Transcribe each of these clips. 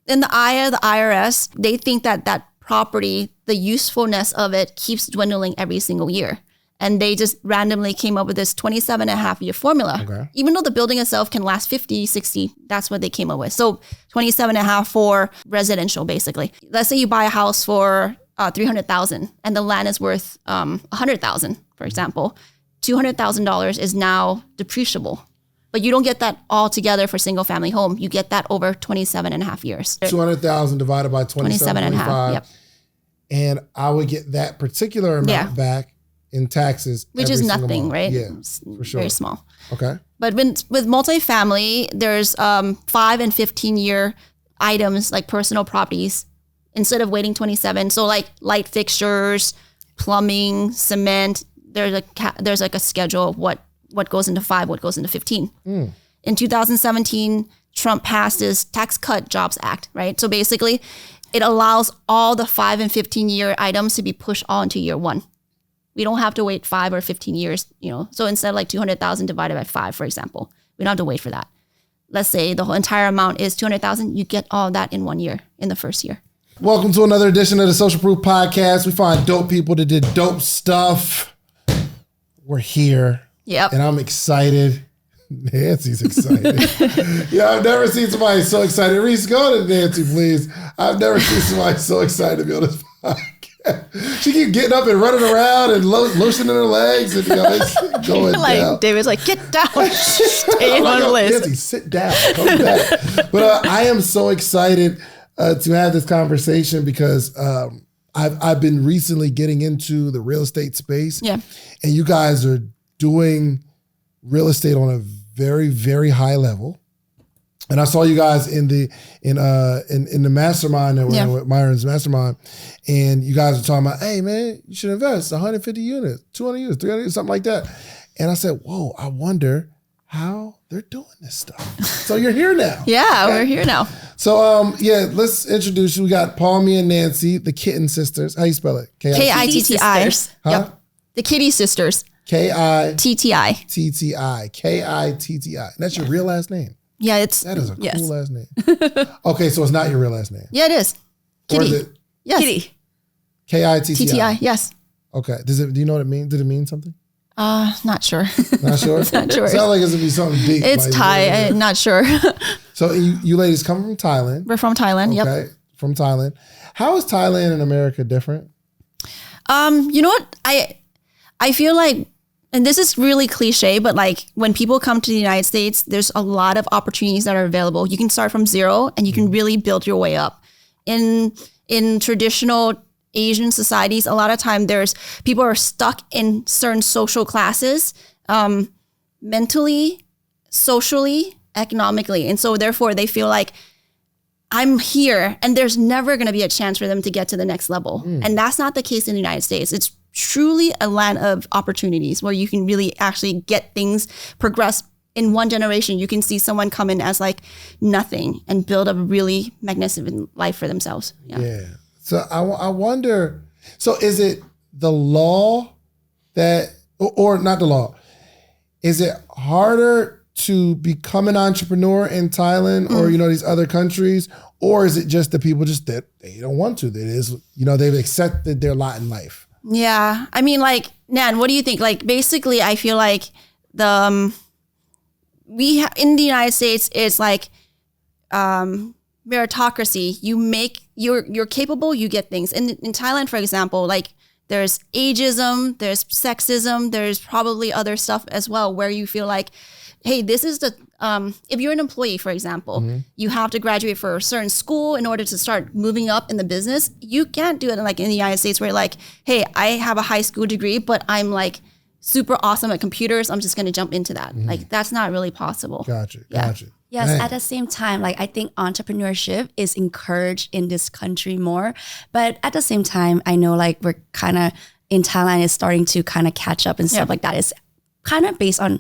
in the eye of the IRS, they think that property, the usefulness of it keeps dwindling every single year. And they just randomly came up with this 27.5-year formula. Okay. Even though the building itself can last 50, 60, that's what they came up with. So 27.5 for residential, basically. Let's say you buy a house for $300,000 and the land is worth $100,000, for example. $200,000 is now depreciable. But you don't get that all together for single family home. You get that over 27.5 years. 200,000 divided by 27.5. Yep. And I would get that particular amount back in taxes. Which is nothing, right? Yeah, for sure. Very small. Okay. But with multifamily, there's 5 and 15-year items like personal properties instead of waiting 27. So like light fixtures, plumbing, cement, there's like a schedule of what goes into 5, what goes into 15. In 2017, Trump passed his Tax Cut Jobs Act, right? So basically, it allows all the 5 and 15-year items to be pushed all into year 1. We don't have to wait 5 or 15 years, So instead of like 200,000 divided by 5, for example, we don't have to wait for that. Let's say the whole entire amount is 200,000. You get all that in 1 year, in the first year. Welcome to another edition of the Social Proof Podcast. We find dope people that did dope stuff. We're here. Yep. And I'm excited. Nancy's excited. Yeah, I've never seen somebody so excited. Reese, go to Nancy, please. I've never seen somebody so excited to be on this podcast. She keep getting up and running around and loosening her legs and it's going like down. David's like, get down. Stay on the list. Nancy, sit down. Come back. But I am so excited to have this conversation because I've been recently getting into the real estate space. Yeah. And you guys are doing real estate on a very, very high level. And I saw you guys in the mastermind that we're with Myron's mastermind, and you guys were talking about, hey man, you should invest 150 units, 200 units, 300 units, something like that. And I said, whoa, I wonder how they're doing this stuff. So you're here now. Yeah, okay? We're here now. So let's introduce you. We got Palmy and Nancy, the Kitten sisters. How you spell it? Kitti. Huh? Yep. The Kitti sisters. Kitti. TTI. Kitti. That's your real last name? Yeah, that is a cool last name. Okay, so it's not your real last name. Yeah, it is. Kitti. Or is it? Yes. Kitti. Kitti. TTI. Yes. Okay. Do you know what it means? Did it mean something? Not sure. Not sure? Not sure. It sounds like it's gonna be something deep. It's Thai. I'm not sure. So you ladies come from Thailand. We're from Thailand. Okay. Yep. From Thailand. How is Thailand and America different? You know what? I feel like, and this is really cliche, but like when people come to the United States, there's a lot of opportunities that are available. You can start from zero and you can really build your way up. In traditional Asian societies, a lot of time people are stuck in certain social classes, mentally, socially, economically. And so therefore they feel like I'm here and there's never going to be a chance for them to get to the next level. And that's not the case in the United States. It's truly a land of opportunities where you can really actually get things progress in one generation. You can see someone come in as like nothing and build a really magnificent life for themselves. Yeah. So I wonder, so is it the law or not the law? Is it harder to become an entrepreneur in Thailand or, these other countries? Or is it just the people that they don't want to? That is, they've accepted their lot in life. Yeah. I mean, like, Nan, what do you think? Like, basically, I feel like in the United States, it's like meritocracy. You're capable, you get things. In Thailand, for example, like there's ageism, there's sexism, there's probably other stuff as well where you feel like, hey, this is if you're an employee, for example, you have to graduate for a certain school in order to start moving up in the business. You can't do it like in the United States where like, hey, I have a high school degree, but I'm like super awesome at computers. I'm just going to jump into that. Like that's not really possible. Gotcha. Yes, at the same time, like I think entrepreneurship is encouraged in this country more. But at the same time, I know like we're kind of in Thailand is starting to kind of catch up and stuff like that. It's kind of based on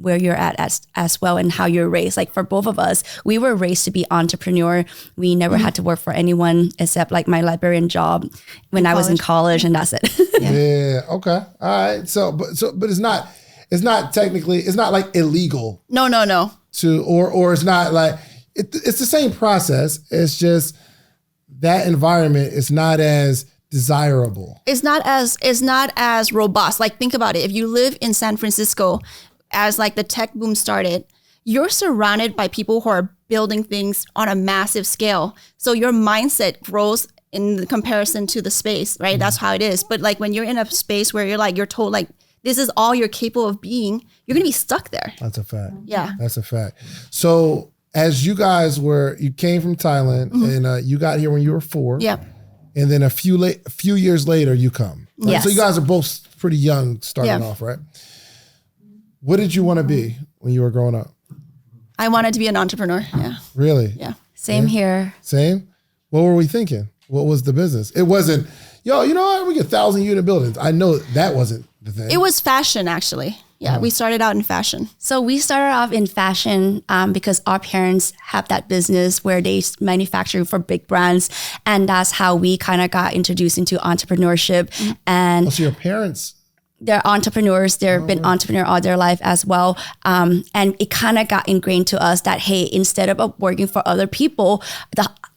where you're at as well and how you're raised. Like for both of us, we were raised to be entrepreneur. We never had to work for anyone except like my librarian job when I was in college, and that's it. Yeah. Okay. All right. So, but it's not technically, it's not like illegal. No. Or it's not like, it's the same process. It's just that environment is not as desirable. It's not as robust. Like, think about it. If you live in San Francisco, as like the tech boom started, you're surrounded by people who are building things on a massive scale. So your mindset grows in the comparison to the space, right? That's how it is. But like when you're in a space where you're told like, this is all you're capable of being, you're going to be stuck there. That's a fact. Yeah. That's a fact. So as you guys you came from Thailand and you got here when you were 4. Yep. And then a few years later you come. Right? Yes. So you guys are both pretty young starting off, right? What did you want to be when you were growing up? I wanted to be an entrepreneur. Yeah. Really? Yeah. Same here. Same? What were we thinking? What was the business? It wasn't, you know what? We get 1,000 unit buildings. I know that wasn't the thing. It was fashion, actually. Yeah. We started out in fashion. So we started off in fashion because our parents have that business where they manufacture for big brands. And that's how we kind of got introduced into entrepreneurship. And so your parents... They're entrepreneurs. They've been entrepreneur all their life as well. And it kind of got ingrained to us that, hey, instead of working for other people,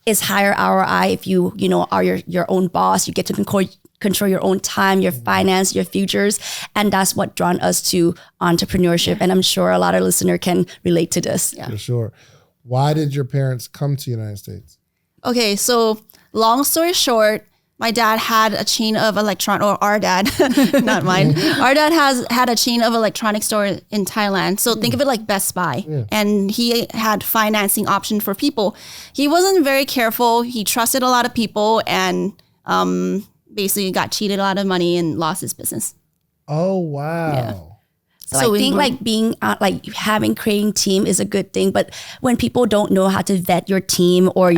it's higher ROI if you are your own boss. You get to control your own time, your finance, your futures. And that's what drawn us to entrepreneurship. And I'm sure a lot of listeners can relate to this. For sure. Why did your parents come to the United States? Okay, so long story short, my dad had a chain of our dad, not mine. Our dad had a chain of electronic store in Thailand. So think of it like Best Buy. Yeah. And he had financing option for people. He wasn't very careful. He trusted a lot of people and basically got cheated a lot of money and lost his business. Oh, wow. Yeah. So I think like being creating team is a good thing. But when people don't know how to vet your team or,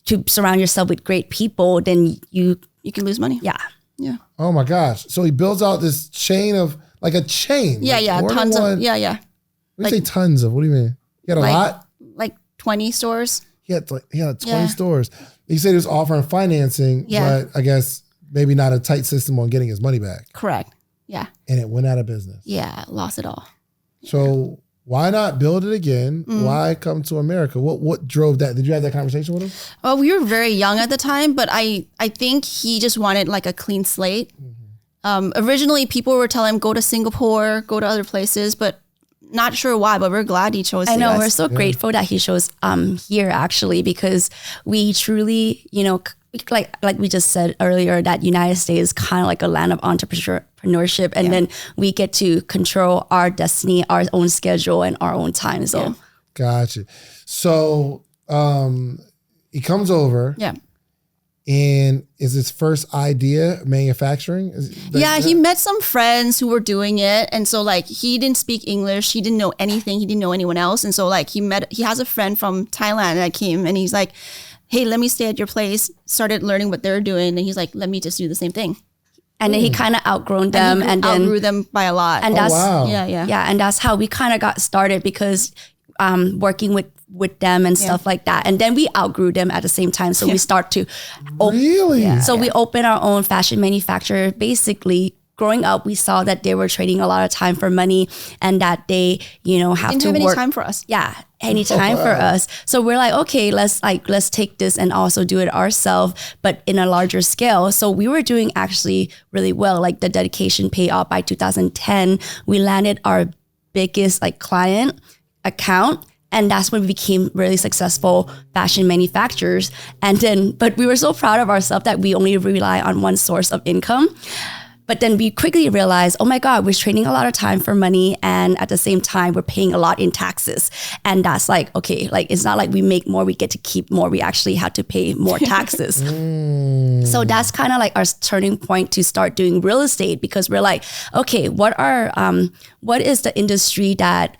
to surround yourself with great people, then you can lose money. Yeah. Yeah. Oh my gosh. So he builds out this chain of like a chain. Yeah, like tons of. Yeah. When you say tons of, what do you mean? He had a lot? Like 20 stores. He had 20 stores. He said he was offering financing, but I guess maybe not a tight system on getting his money back. Correct. Yeah. And it went out of business. Yeah, lost it all. So why not build it again? Why come to America? What drove that? Did you have that conversation with him? Well, we were very young at the time, but I think he just wanted like a clean slate. Originally, people were telling him, go to Singapore, go to other places, but not sure why, but we're glad he chose I know, US. we're so grateful that he chose here actually, because we truly, like we just said earlier, that United States is kind of like a land of entrepreneurship, and then we get to control our destiny, our own schedule, and our own time. So, Gotcha. So he comes over. Yeah. And is his first idea manufacturing? He met some friends who were doing it. And so like he didn't speak English. He didn't know anything. He didn't know anyone else. And so like he has a friend from Thailand that came and he's like, hey, let me stay at your place. Started learning what they're doing. And he's like, let me just do the same thing. And then he kind of outgrown them. And then outgrew them by a lot. And that's, Yeah. And that's how we kind of got started, because working with them and stuff like that. And then we outgrew them at the same time. So we start to... Really? We open our own fashion manufacturer. Basically, growing up, we saw that they were trading a lot of time for money and that they, have to work. Any time for us. Yeah, any time for us. So we're like, okay, let's take this and also do it ourselves, but in a larger scale. So we were doing actually really well. Like the dedication paid off by 2010. We landed our biggest client account. And that's when we became really successful fashion manufacturers. And then, but we were so proud of ourselves that we only rely on one source of income. But then we quickly realized, oh my God, we're trading a lot of time for money. And at the same time, we're paying a lot in taxes. And that's okay, it's not like we make more, we get to keep more. We actually had to pay more taxes. So that's kind of our turning point to start doing real estate, because we're like, okay, what is the industry that,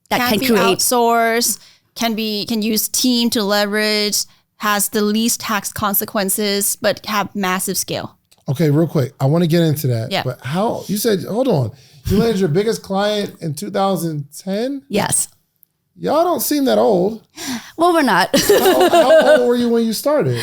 that can be create outsourced, can use team to leverage, has the least tax consequences, but have massive scale. Okay, real quick. I want to get into that. Yeah. But how, you said, hold on. You landed your biggest client in 2010? Yes. y'all don't seem that old. Well, we're not. How old were you when you started?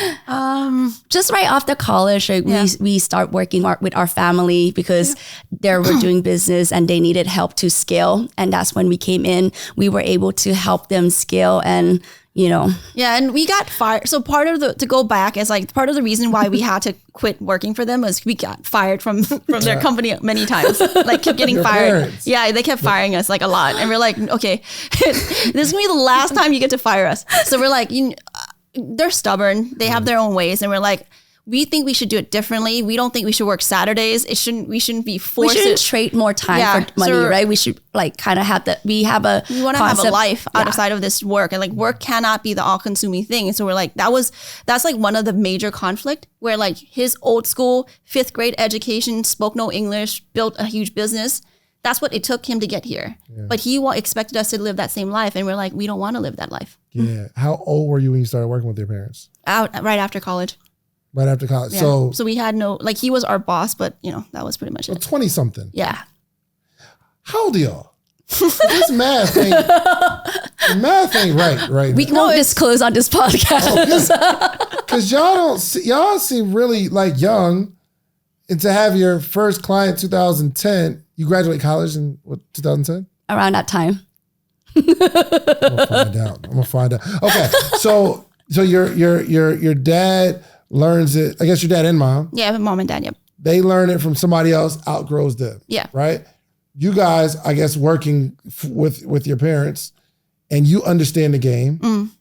Just right after college, like we start working with our family because they were doing business and they needed help to scale. And that's when we came in. We were able to help them scale and, Yeah, and we got fired. So part of to go back is like part of the reason why we had to quit working for them was we got fired from their company many times. Like kept getting fired. Parents. Yeah, they kept firing us like a lot. And we're like, okay, this is gonna be the last time you get to fire us. So we're like, they're stubborn. They have their own ways. And we're like, we think we should do it differently. We don't think we should work Saturdays. We shouldn't be forced. We shouldn't trade more time for money, right? We should like kind of have we want to have a life outside of this work, and like work cannot be the all-consuming thing. And so we're like, that's like one of the major conflict where like his old school 5th grade education, spoke no English, built a huge business. That's what it took him to get here. Yeah. But he expected us to live that same life, and we're like, we don't want to live that life. Yeah. How old were you when you started working with your parents? Right after college. Right after college. Yeah. So we had he was our boss, but that was pretty much it. 20 something. Yeah. How old are y'all? This math ain't right. We won't disclose on this podcast. Because y'all seem really like young, and to have your first client 2010, you graduate college in 2010? Around that time. I'm gonna find out. Okay. So your dad learns it. I guess your dad and mom. Yeah, mom and dad. Yep. They learn it from somebody else, outgrows them. Yeah. Right. You guys, I guess, working with your parents, and you understand the game,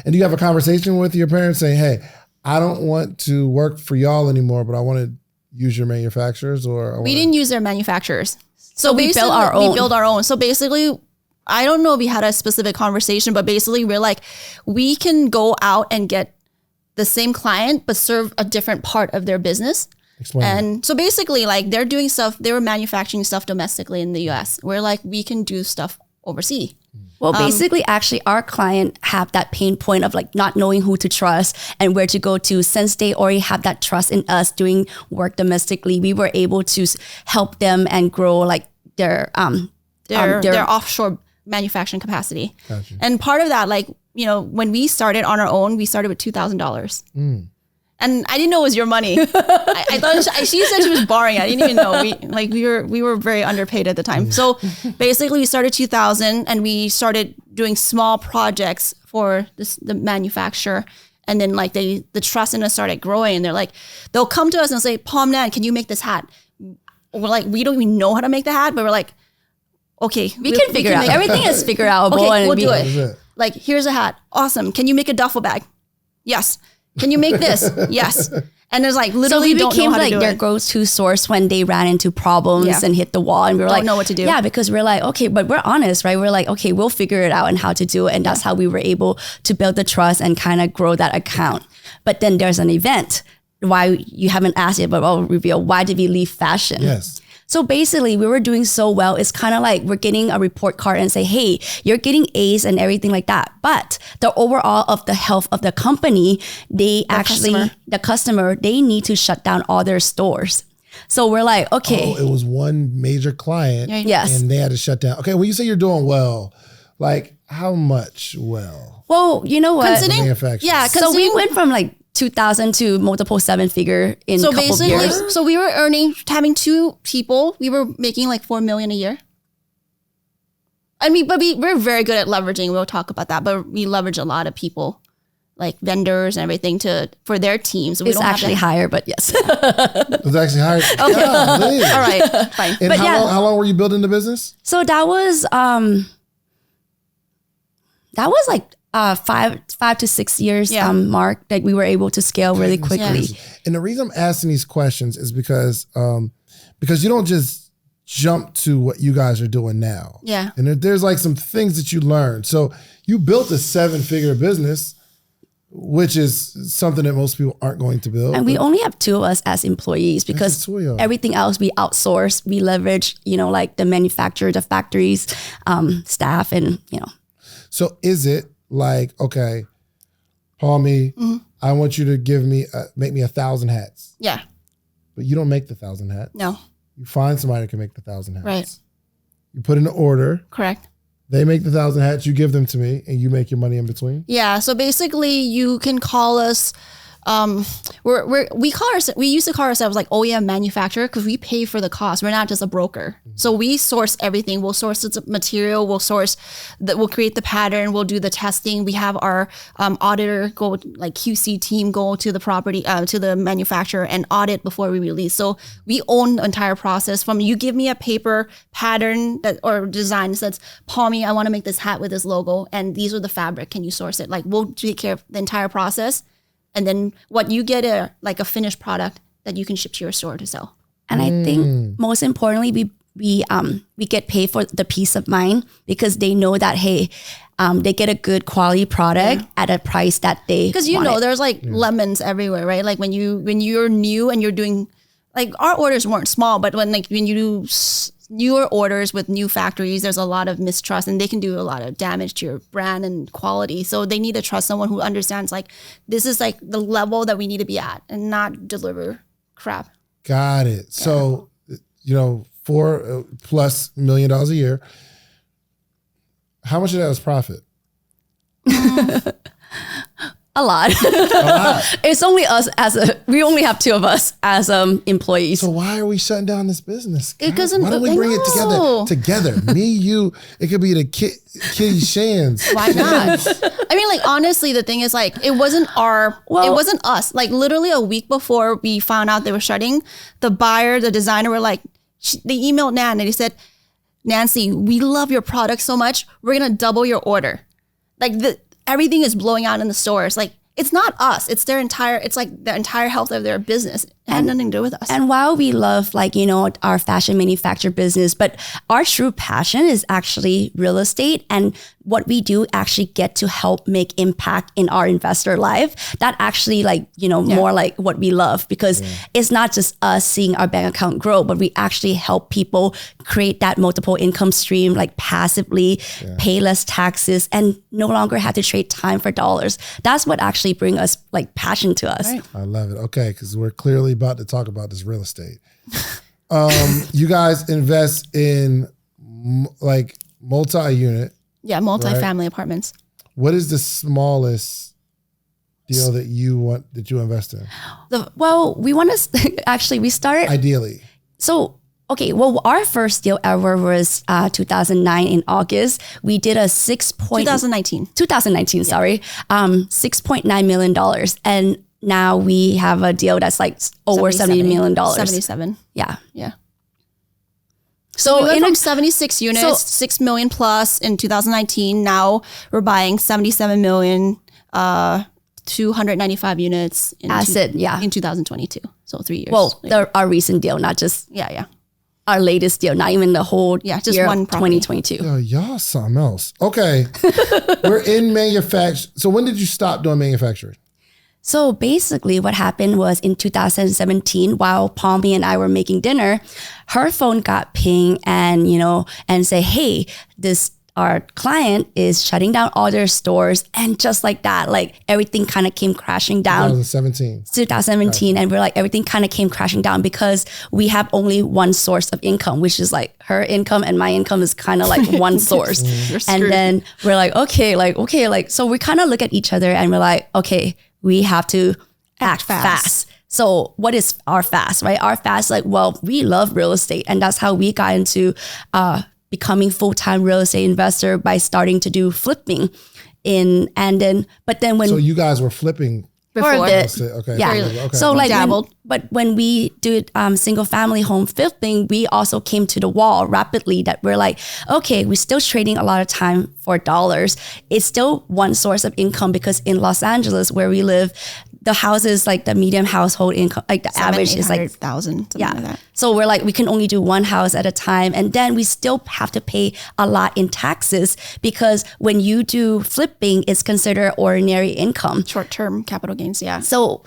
and you have a conversation with your parents saying, "Hey, I don't want to work for y'all anymore, but I want to use your manufacturers." Or we didn't use their manufacturers, so we built our own. We built our own. So basically, I don't know if we had a specific conversation, but basically, we're like, we can go out and get the same client, but serve a different part of their business. Explain and that. So basically like they're doing stuff, they were manufacturing stuff domestically in the US. We're like, we can do stuff overseas. Well, basically, actually, our client have that pain point of like not knowing who to trust and where to go to. Since they already have that trust in us doing work domestically, we were able to help them and grow like their offshore manufacturing capacity. Gotcha. And part of that, like, when we started on our own, we started with $2,000. And I didn't know it was your money. I thought she said she was borrowing. I didn't even know. We were very underpaid at the time. So basically, we started 2000, and we started doing small projects for the manufacturer. And then like the trust in us started growing, and they'll come to us and say, "Palm Nan, can you make this hat?" We're like, we don't even know how to make the hat, but we're like, okay, we can figure it out. Everything is figure outable. Okay, we'll do it. Like, here's a hat. Awesome. Can you make a duffel bag? Yes. Can you make this? Yes. And there's like literally so we became like their go-to source when they ran into problems and hit the wall, and we were like, know what to do. Yeah, because we're like, okay, but we're honest, right? We're like, okay, we'll figure it out and how to do it, and that's how we were able to build the trust and kind of grow that account. But then there's an event. Why you haven't asked yet, but I'll reveal. Why did we leave fashion? Yes. So basically, we were doing so well. It's kind of like we're getting a report card and say, hey, you're getting A's and everything like that. But the overall of the health of the company, the customer, they need to shut down all their stores. So we're like, okay. Oh, it was one major client. Yes. And they had to shut down. Okay, when you say you're doing well, like how much well? Well, you know what? So we went from like 2,000 to multiple 7-figure in a couple of years. So we were having 2 people, we were making like $4 million a year. I mean, but we're very good at leveraging. We'll talk about that, but we leverage a lot of people, like vendors and everything for their teams. It's actually higher, but yes. It's actually higher. Okay. All right. Fine. And how long were you building the business? So that was like 5 to 6 years mark that we were able to scale really quickly. And the reason I'm asking these questions is because you don't just jump to what you guys are doing now. Yeah. And there's like some things that you learned. So you built a 7-figure business, which is something that most people aren't going to build. And we only have 2 of us as employees because everything else we outsource, we leverage, like the manufacturer, the factories, staff, and. So is it like, okay, Palmy, I want you to make me 1,000 hats. Yeah. But you don't make the 1,000 hats. No. You find somebody that can make the 1,000 hats. Right. You put in an order. Correct. They make the 1,000 hats, you give them to me, and you make your money in between? Yeah. So basically, you can call us. We used to call ourselves like OEM manufacturer because we pay for the cost. We're not just a broker. So we source everything. We'll source the material. We'll create the pattern. We'll do the testing. We have our auditor go, like QC team, go to the property, to the manufacturer and audit before we release. So we own the entire process. From you give me a paper pattern or design that says, Palmy, I want to make this hat with this logo, and these are the fabric. Can you source it? Like, we'll take care of the entire process. And then what you get like a finished product that you can ship to your store to sell. And I think most importantly, we get paid for the peace of mind because they know that, hey, they get a good quality product at a price that they because there's like lemons everywhere, right? Like when you're new and you're doing, like, our orders weren't small, but when you do newer orders with new factories, there's a lot of mistrust and they can do a lot of damage to your brand and quality. So they need to trust someone who understands, like, this is like the level that we need to be at and not deliver crap. Got it. Yeah. So, $4+ million a year. How much of that was profit? A lot. It's only us we only have 2 of us as employees. So why are we shutting down this business? Because why don't we bring it together? Me, you, it could be the Kitti Shans. Why not? I mean, like, honestly, the thing is, like, it wasn't us. Like, literally a week before we found out they were shutting, the buyer, the designer were like, they emailed Nan and they said, Nancy, we love your product so much. We're going to double your order. Like, everything is blowing out in the stores. Like, it's not us. It's the entire health of their business. It had nothing to do with us. And while we love, our fashion manufacturer business, but our true passion is actually real estate, and what we do actually get to help make impact in our investor life. That actually more like what we love, because it's not just us seeing our bank account grow, but we actually help people create that multiple income stream, like passively, pay less taxes, and no longer have to trade time for dollars. That's what actually brings us like passion to us. Right. I love it. Okay, because we're clearly about to talk about this real estate. You guys invest in like multi-unit. Yeah, multi-family apartments. What is the smallest deal that you invest in? We want to actually, we started ideally. So, okay, well, our first deal ever was 2009 in August. We did a 2019, sorry, $6.9 million. And now we have a deal that's like over $70 million. 77. Yeah. Yeah. So we went from 76 units, 6 million plus in 2019. Now we're buying 77 million, 295 units in 2022. So 3 years. Well, our recent deal, not just our latest deal, not even the whole just year one of 2022. Yo, y'all something else. Okay. We're in manufacturing. So when did you stop doing manufacturing? So basically what happened was in 2017, while Palmy and I were making dinner, her phone got pinged and say, hey, our client is shutting down all their stores. And just like that, like everything kind of came crashing down. 2017. And we're like, everything kind of came crashing down because we have only one source of income, which is like her income and my income is kind of like one source. And then we're like, okay. So we kind of look at each other and we're like, okay, we have to act fast. So what is our fast, right? Our fast, we love real estate, and that's how we got into becoming full-time real estate investor by starting to do flipping so you guys were flipping before a bit. Okay. Yeah. Okay. So but when we did single family home flipping, we also came to the wall rapidly that we're like, okay, we're still trading a lot of time for dollars. It's still one source of income because in Los Angeles where we live, the houses, like the medium household income, like the average is like 1,000. Like that. So we're like, we can only do one house at a time. And then we still have to pay a lot in taxes because when you do flipping, it's considered ordinary income. Short-term capital gains, yeah. So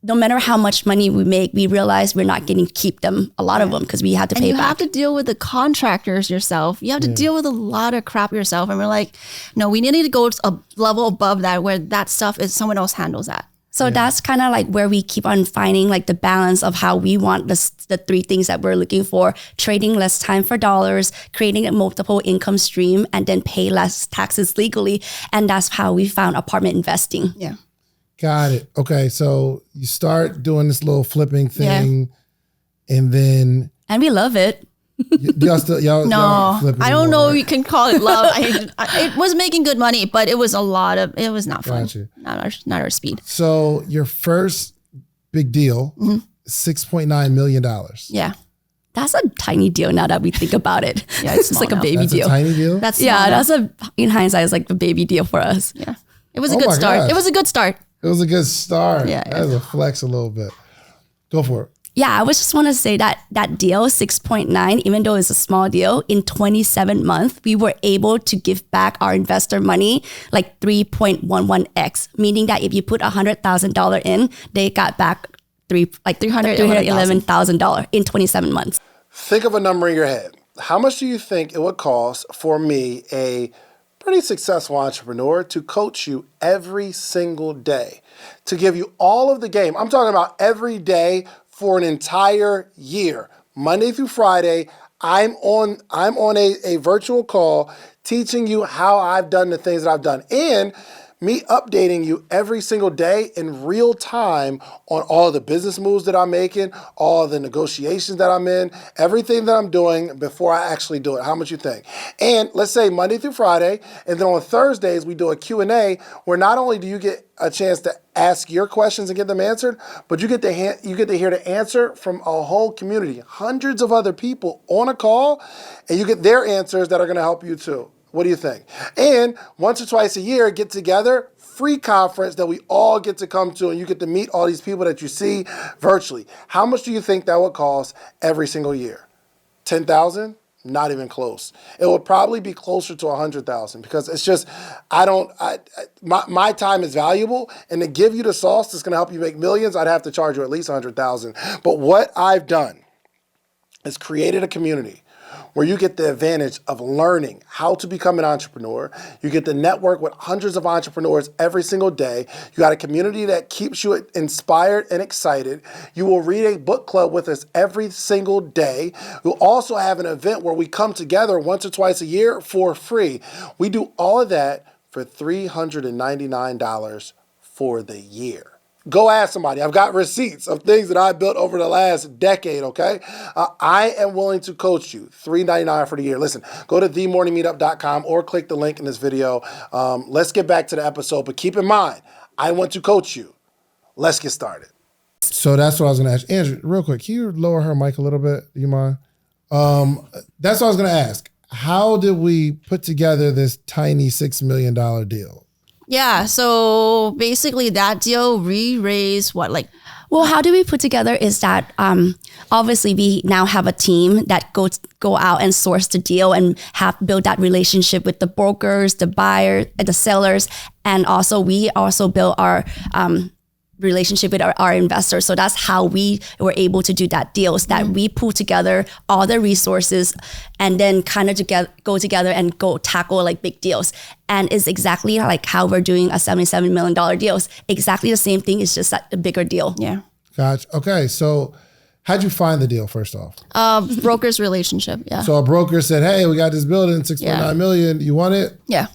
no matter how much money we make, we realize we're not getting to keep them, a lot of them, because we have to pay back. You have to deal with the contractors yourself. You have to deal with a lot of crap yourself. And we're like, no, we need to go a level above that where that stuff is someone else handles that. So that's kind of like where we keep on finding like the balance of how we want the three things that we're looking for: trading less time for dollars, creating a multiple income stream, and then pay less taxes legally. And that's how we found apartment investing. Yeah. Got it. Okay. So you start doing this little flipping thing and then. And we love it. Y'all flipping I don't know right? if you can call it love. It was making good money, but it was it was not fun. Gotcha. Not our speed. So your first big deal, $6.9 million. Yeah. That's a tiny deal now that we think about it. Yeah, it's like a small baby That's deal. a tiny deal? That's in hindsight, it's like a baby deal for us. Yeah. It was a Oh good my start. gosh. It was a good start. It was a good start. Yeah, That was a flex a little bit. Go for it. Yeah, I was just want to say that deal, 6.9, even though it's a small deal, in 27 months, we were able to give back our investor money like 3.11x, meaning that if you put $100,000 in, they got back $311,000 in 27 months. Think of a number in your head. How much do you think it would cost for me, a pretty successful entrepreneur, to coach you every single day, to give you all of the game? I'm talking about every day for an entire year, Monday through Friday. I'm on a virtual call teaching you how I've done the things that I've done, and me updating you every single day in real time on all the business moves that I'm making, all the negotiations that I'm in, everything that I'm doing before I actually do it. How much you think? And let's say Monday through Friday, and then on Thursdays we do a Q&A where not only do you get a chance to ask your questions and get them answered, but you get to hear the answer from a whole community, hundreds of other people on a call, and you get their answers that are going to help you too. What do you think? And once or twice a year, get together, free conference that we all get to come to, and you get to meet all these people that you see virtually. How much do you think that would cost every single year? 10,000? Not even close. It would probably be closer to 100,000, because it's just, my time is valuable, and to give you the sauce that's going to help you make millions, I'd have to charge you at least 100,000. But what I've done is created a community where you get the advantage of learning how to become an entrepreneur. You get to network with hundreds of entrepreneurs every single day. You got a community that keeps you inspired and excited. You will read a book club with us every single day. We'll also have an event where we come together once or twice a year for free. We do all of that for $399 for the year. Go ask somebody. I've got receipts of things that I built over the last decade, okay? I am willing to coach you. $399 for the year. Listen, go to themorningmeetup.com or click the link in this video. Let's get back to the episode, but keep in mind, I want to coach you. Let's get started. So that's what I was going to ask. Andrew, real quick, can you lower her mic a little bit? Do you mind? That's what I was going to ask. How did we put together this tiny $6 million deal? Yeah. So basically that deal, we raised Well, how do we put together is that obviously we now have a team that go out and source the deal and build that relationship with the brokers, the buyers, the sellers, and also we build our relationship with our investors. So that's how we were able to do that deal, is that we pull together all the resources and then kind of go together and go tackle like big deals. And it's exactly like how we're doing a $77 million deal. It's exactly the same thing. It's just a bigger deal. Yeah. Gotcha. Okay. So how'd you find the deal first off? Broker's relationship. Yeah. So a broker said, hey, we got this building, $6.9 million. You want it? Yeah.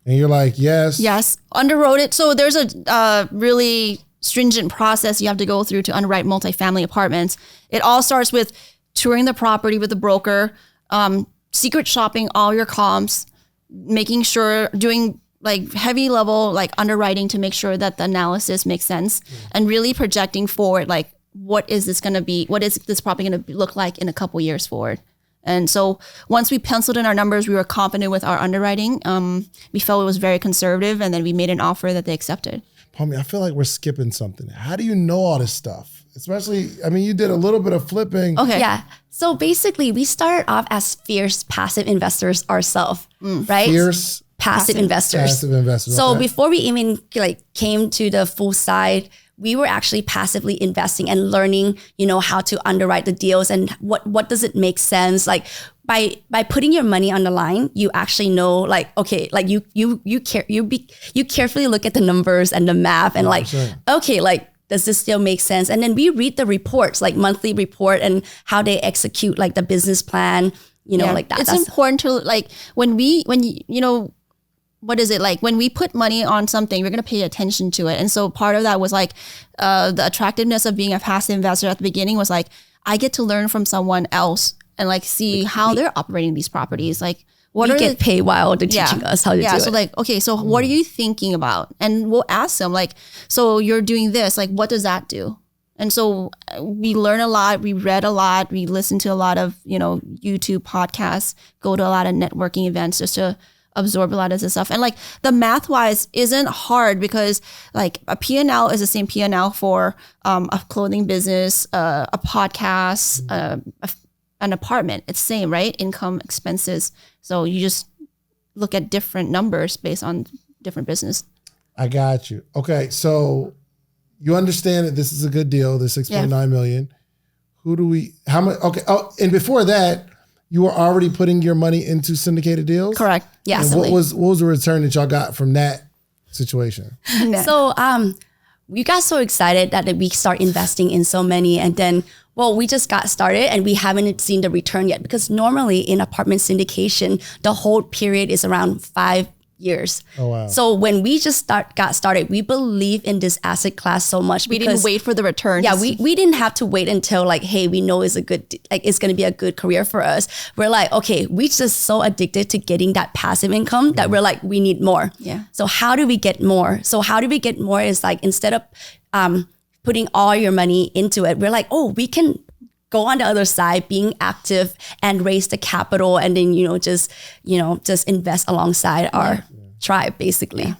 And you're like, yes. Yes. Underwrote it. So there's a really stringent process you have to go through to underwrite multifamily apartments. It all starts with touring the property with the broker, secret shopping all your comps, making sure, doing like heavy level like underwriting to make sure that the analysis makes sense, and really projecting forward, like what is this going to be? What is this property going to look like in a couple years forward? And so once we penciled in our numbers, we were confident with our underwriting. We felt it was very conservative, and then we made an offer that they accepted. Pommy, I feel like we're skipping something. How do you know all this stuff? Especially, I mean, you did a little bit of flipping. Okay. Yeah. So basically, we started off as fierce passive investors ourselves, right? Fierce passive investors. Passive investors. So okay. before we even like came to the full side, we were actually passively investing and learning, you know, how to underwrite the deals and what does it make sense. Like by putting your money on the line, you actually know, like, okay, like you carefully look at the numbers and the math and like, okay, like, does this still make sense? And then we read the reports, like monthly report and how they execute like the business plan, you know, like that. It's important to like when you know, what is it like when we put money on something, we're going to pay attention to it. And so part of that was like the attractiveness of being a passive investor at the beginning was like, I get to learn from someone else and like see how they're operating these properties. Like what we get paid while they're teaching us how to do it. So like, okay, so what are you thinking about? And we'll ask them like, so you're doing this, like, what does that do? And so we learn a lot, we read a lot, we listen to a lot of, you know, YouTube podcasts, go to a lot of networking events just to absorb a lot of this stuff. And like the math wise isn't hard because like a P&L is the same P&L for a clothing business, a podcast, an apartment. It's same, right? Income, expenses. So you just look at different numbers based on different business. I got you. Okay. So you understand that this is a good deal, the 6.9 million. How much? Okay. Oh, and before that, you were already putting your money into syndicated deals? Correct. Yeah. And what was the return that y'all got from that situation? So we got so excited that we start investing in so many, and then we just got started and we haven't seen the return yet, because normally in apartment syndication, the hold period is around 5 years. Oh, wow. So when we just got started, we believe in this asset class so much. We didn't wait for the return. Yeah, we didn't have to wait until like, hey, we know it's it's going to be a good career for us. We're like, okay, we just so addicted to getting that passive income that we're like, we need more. Yeah. So how do we get more? Is like, instead of putting all your money into it, we're like, oh, we can go on the other side, being active and raise the capital, and then just invest alongside our tribe, basically. Yeah.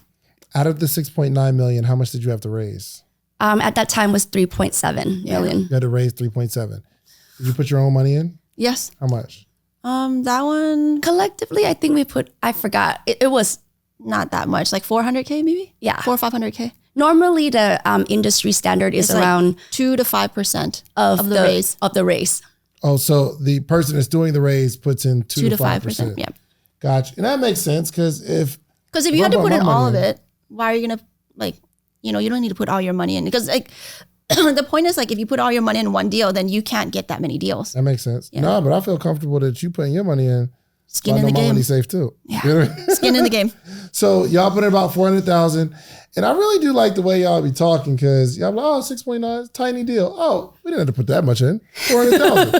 Out of the 6.9 million, how much did you have to raise? At that time was 3.7 million. You had to raise 3.7. Did you put your own money in? Yes. How much? That one Collectively, I think I forgot. It was not that much, like 400K maybe? Yeah. 400 or 500K. Normally the industry standard is around 2 to 5% of the raise. Of the raise. Oh, so the person that's doing the raise puts in 2 to 5%. Yeah. Gotcha. And that makes sense because if you had to put in all of it, why are you going to you don't need to put all your money in, because like the point is like if you put all your money in one deal, then you can't get that many deals. That makes sense. Yeah. No, but I feel comfortable that you putting your money in. Skin in the game. My money's safe too. Yeah. You know what I mean? Skin in the game. So y'all put in about 400,000. And I really do like the way y'all be talking, because y'all be like, 6.9, tiny deal. Oh, we didn't have to put that much in. 400,000.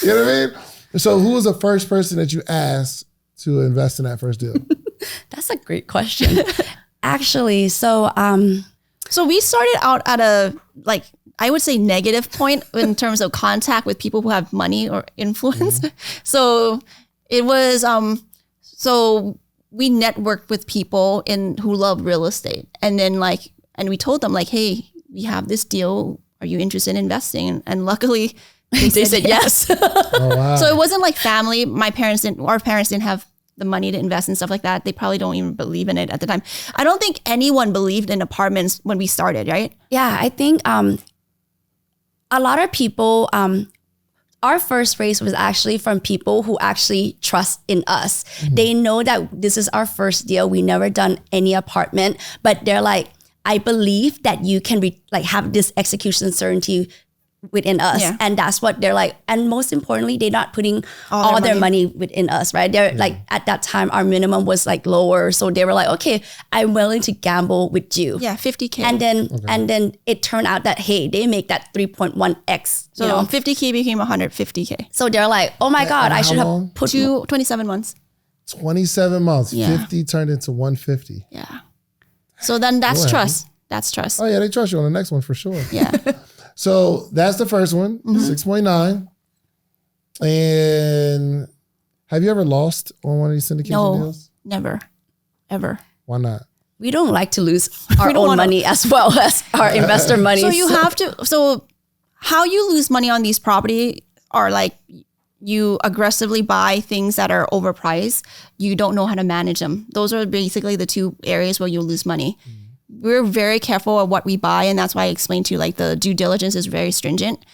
You know what I mean? So who was the first person that you asked to invest in that first deal? That's a great question. Actually, so we started out at a, like, I would say negative point in terms of contact with people who have money or influence. Mm-hmm. So it was, we networked with people who love real estate. And then and we told them like, hey, we have this deal. Are you interested in investing? And luckily they said yes. Oh, wow. So it wasn't like family. Our parents didn't have the money to invest and stuff like that. They probably don't even believe in it at the time. I don't think anyone believed in apartments when we started, right? Yeah, I think a lot of people, our first raise was actually from people who actually trust in us. Mm-hmm. They know that this is our first deal. We never done any apartment, but they're like, I believe that you can have this execution certainty within us. Yeah. And that's what they're like. And most importantly, they're not putting all their money within us, right? They're like, at that time, our minimum was like lower. So they were like, okay, I'm willing to gamble with you. Yeah, 50K. And then it turned out that, hey, they make that 3.1x. So 50K became 150K. So they're like, oh my God, I should have put 27 months. 27 months. Yeah. 50 turned into 150. Yeah. So then that's trust. That's trust. Oh yeah, they trust you on the next one for sure. Yeah. So that's the first one, 6.9. And have you ever lost on one of these syndication deals? Never, ever. Why not? We don't like to lose our own money as well as our investor money. So you have to, how you lose money on these property are like, you aggressively buy things that are overpriced. You don't know how to manage them. Those are basically the two areas where you'll lose money. we're very careful of what we buy. And that's why I explained to you, like the due diligence is very stringent.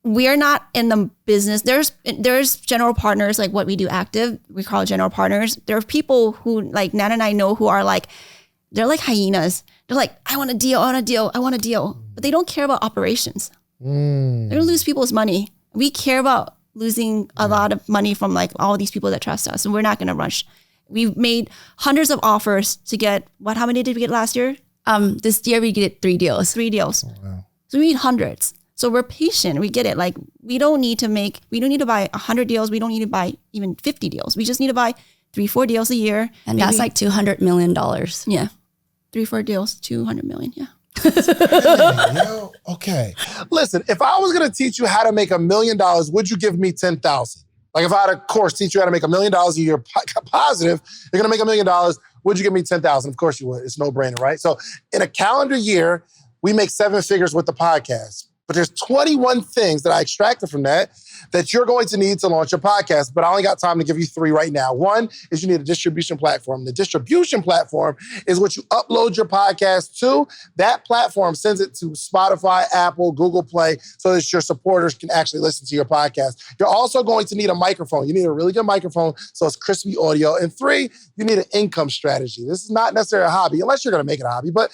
We are not in the business. There's general partners, like what we do active, we call general partners. There are people who like Nan and I know who are like, they're like hyenas. They're like, I want a deal, I want a deal, I want a deal. But they don't care about operations. They're gonna lose people's money. We care about losing a lot of money from like all these people that trust us, and we're not gonna rush. We've made hundreds of offers to get, how many did we get last year? This year we get 3 deals. 3 deals. Oh, wow. So we need hundreds. So we're patient. We get it. Like we don't need to buy 100 deals. We don't need to buy even 50 deals. We just need to buy 3-4 deals a year. And maybe, that's like $200 million. Yeah. 3-4 deals, 200 million. Yeah. Yo, okay. Listen, if I was going to teach you how to make $1 million, would you give me 10,000? Like if I had a course teach you how to make $1 million a year positive, you're going to make $1 million. Would you give me 10,000? Of course you would. It's no brainer, right? So in a calendar year, we make 7 figures with the podcast. But there's 21 things that I extracted from that you're going to need to launch your podcast. But I only got time to give you 3 right now. One is you need a distribution platform. The distribution platform is what you upload your podcast to. That platform sends it to Spotify, Apple, Google Play, so that your supporters can actually listen to your podcast. You're also going to need a microphone. You need a really good microphone so it's crispy audio. And 3, you need an income strategy. This is not necessarily a hobby, unless you're going to make it a hobby. But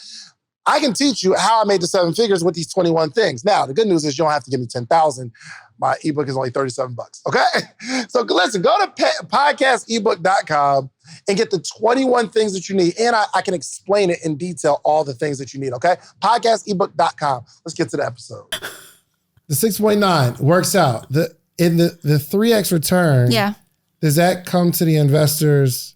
I can teach you how I made the 7 figures with these 21 things. Now, the good news is you don't have to give me 10,000. My ebook is only $37, okay? So listen, go to podcastebook.com and get the 21 things that you need. And I can explain it in detail, all the things that you need, okay? Podcastebook.com. Let's get to the episode. The 6.9 works out. The 3x return, does that come to the investors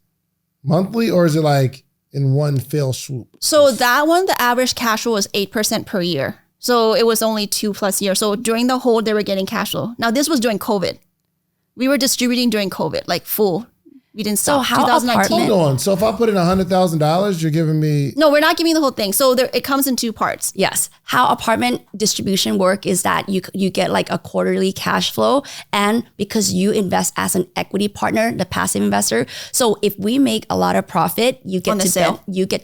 monthly, or is it like in one fell swoop? So that one, the average cash flow was 8% per year. So it was only 2+ years. So during the hold, they were getting cash flow. Now this was during COVID. We were distributing during COVID, like full. We didn't stop. So how 2019? Hold on. So if I put in $100,000, you're giving me... No, we're not giving the whole thing. So it comes in 2 parts. Yes. How apartment distribution work is that you get like a quarterly cash flow, and because you invest as an equity partner, the passive investor. So if we make a lot of profit, you get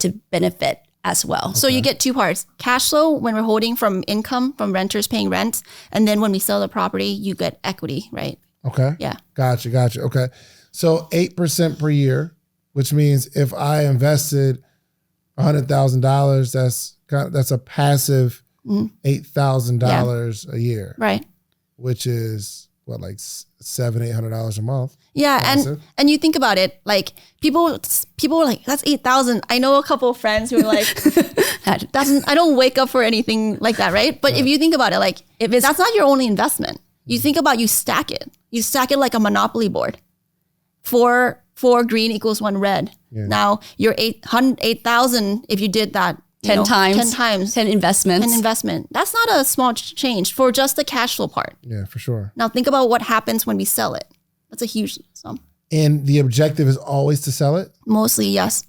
to benefit as well. So you get 2 parts. Cash flow when we're holding from income from renters paying rent, and then when we sell the property, you get equity, right? Okay. Yeah. Gotcha. Okay. So 8% per year, which means if I invested $100,000, that's a passive $8,000 a year. Right. Which is what, like $700-800 a month. Yeah, passive. and you think about it, like people are like, that's 8,000. I know a couple of friends who are like, I don't wake up for anything like that, right? But if you think about it, like that's not your only investment. You think about, you stack it like a Monopoly board. 4 green equals 1 red. Yeah. Now you're 8,000 if you did that 10 times. 10 investments. 10 investment. That's not a small change for just the cash flow part. Yeah, for sure. Now think about what happens when we sell it. That's a huge sum. And the objective is always to sell it? Mostly, yes.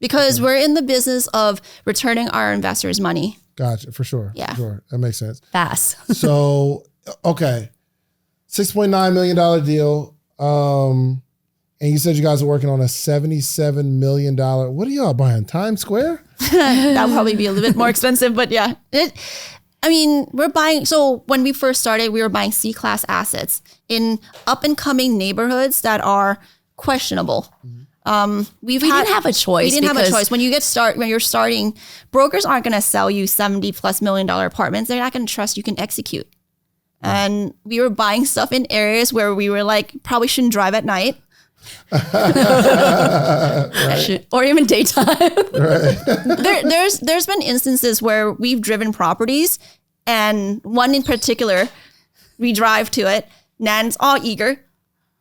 Because we're in the business of returning our investors' money. Gotcha, for sure. Yeah. For sure. That makes sense. Fast. So, okay. $6.9 million deal. And you said you guys are working on a $77 million. What are y'all buying? Times Square? That would probably be a little bit more expensive, but yeah. We're buying, so when we first started, we were buying C-class assets in up and coming neighborhoods that are questionable. We didn't have a choice. We didn't have a choice. When you're starting, brokers aren't going to sell you $70+ million apartments. They're not going to trust you can execute. And we were buying stuff in areas where we were like, probably shouldn't drive at night. Right. Or even daytime. Right. There's been instances where we've driven properties, and one in particular, we drive to it. Nan's all eager,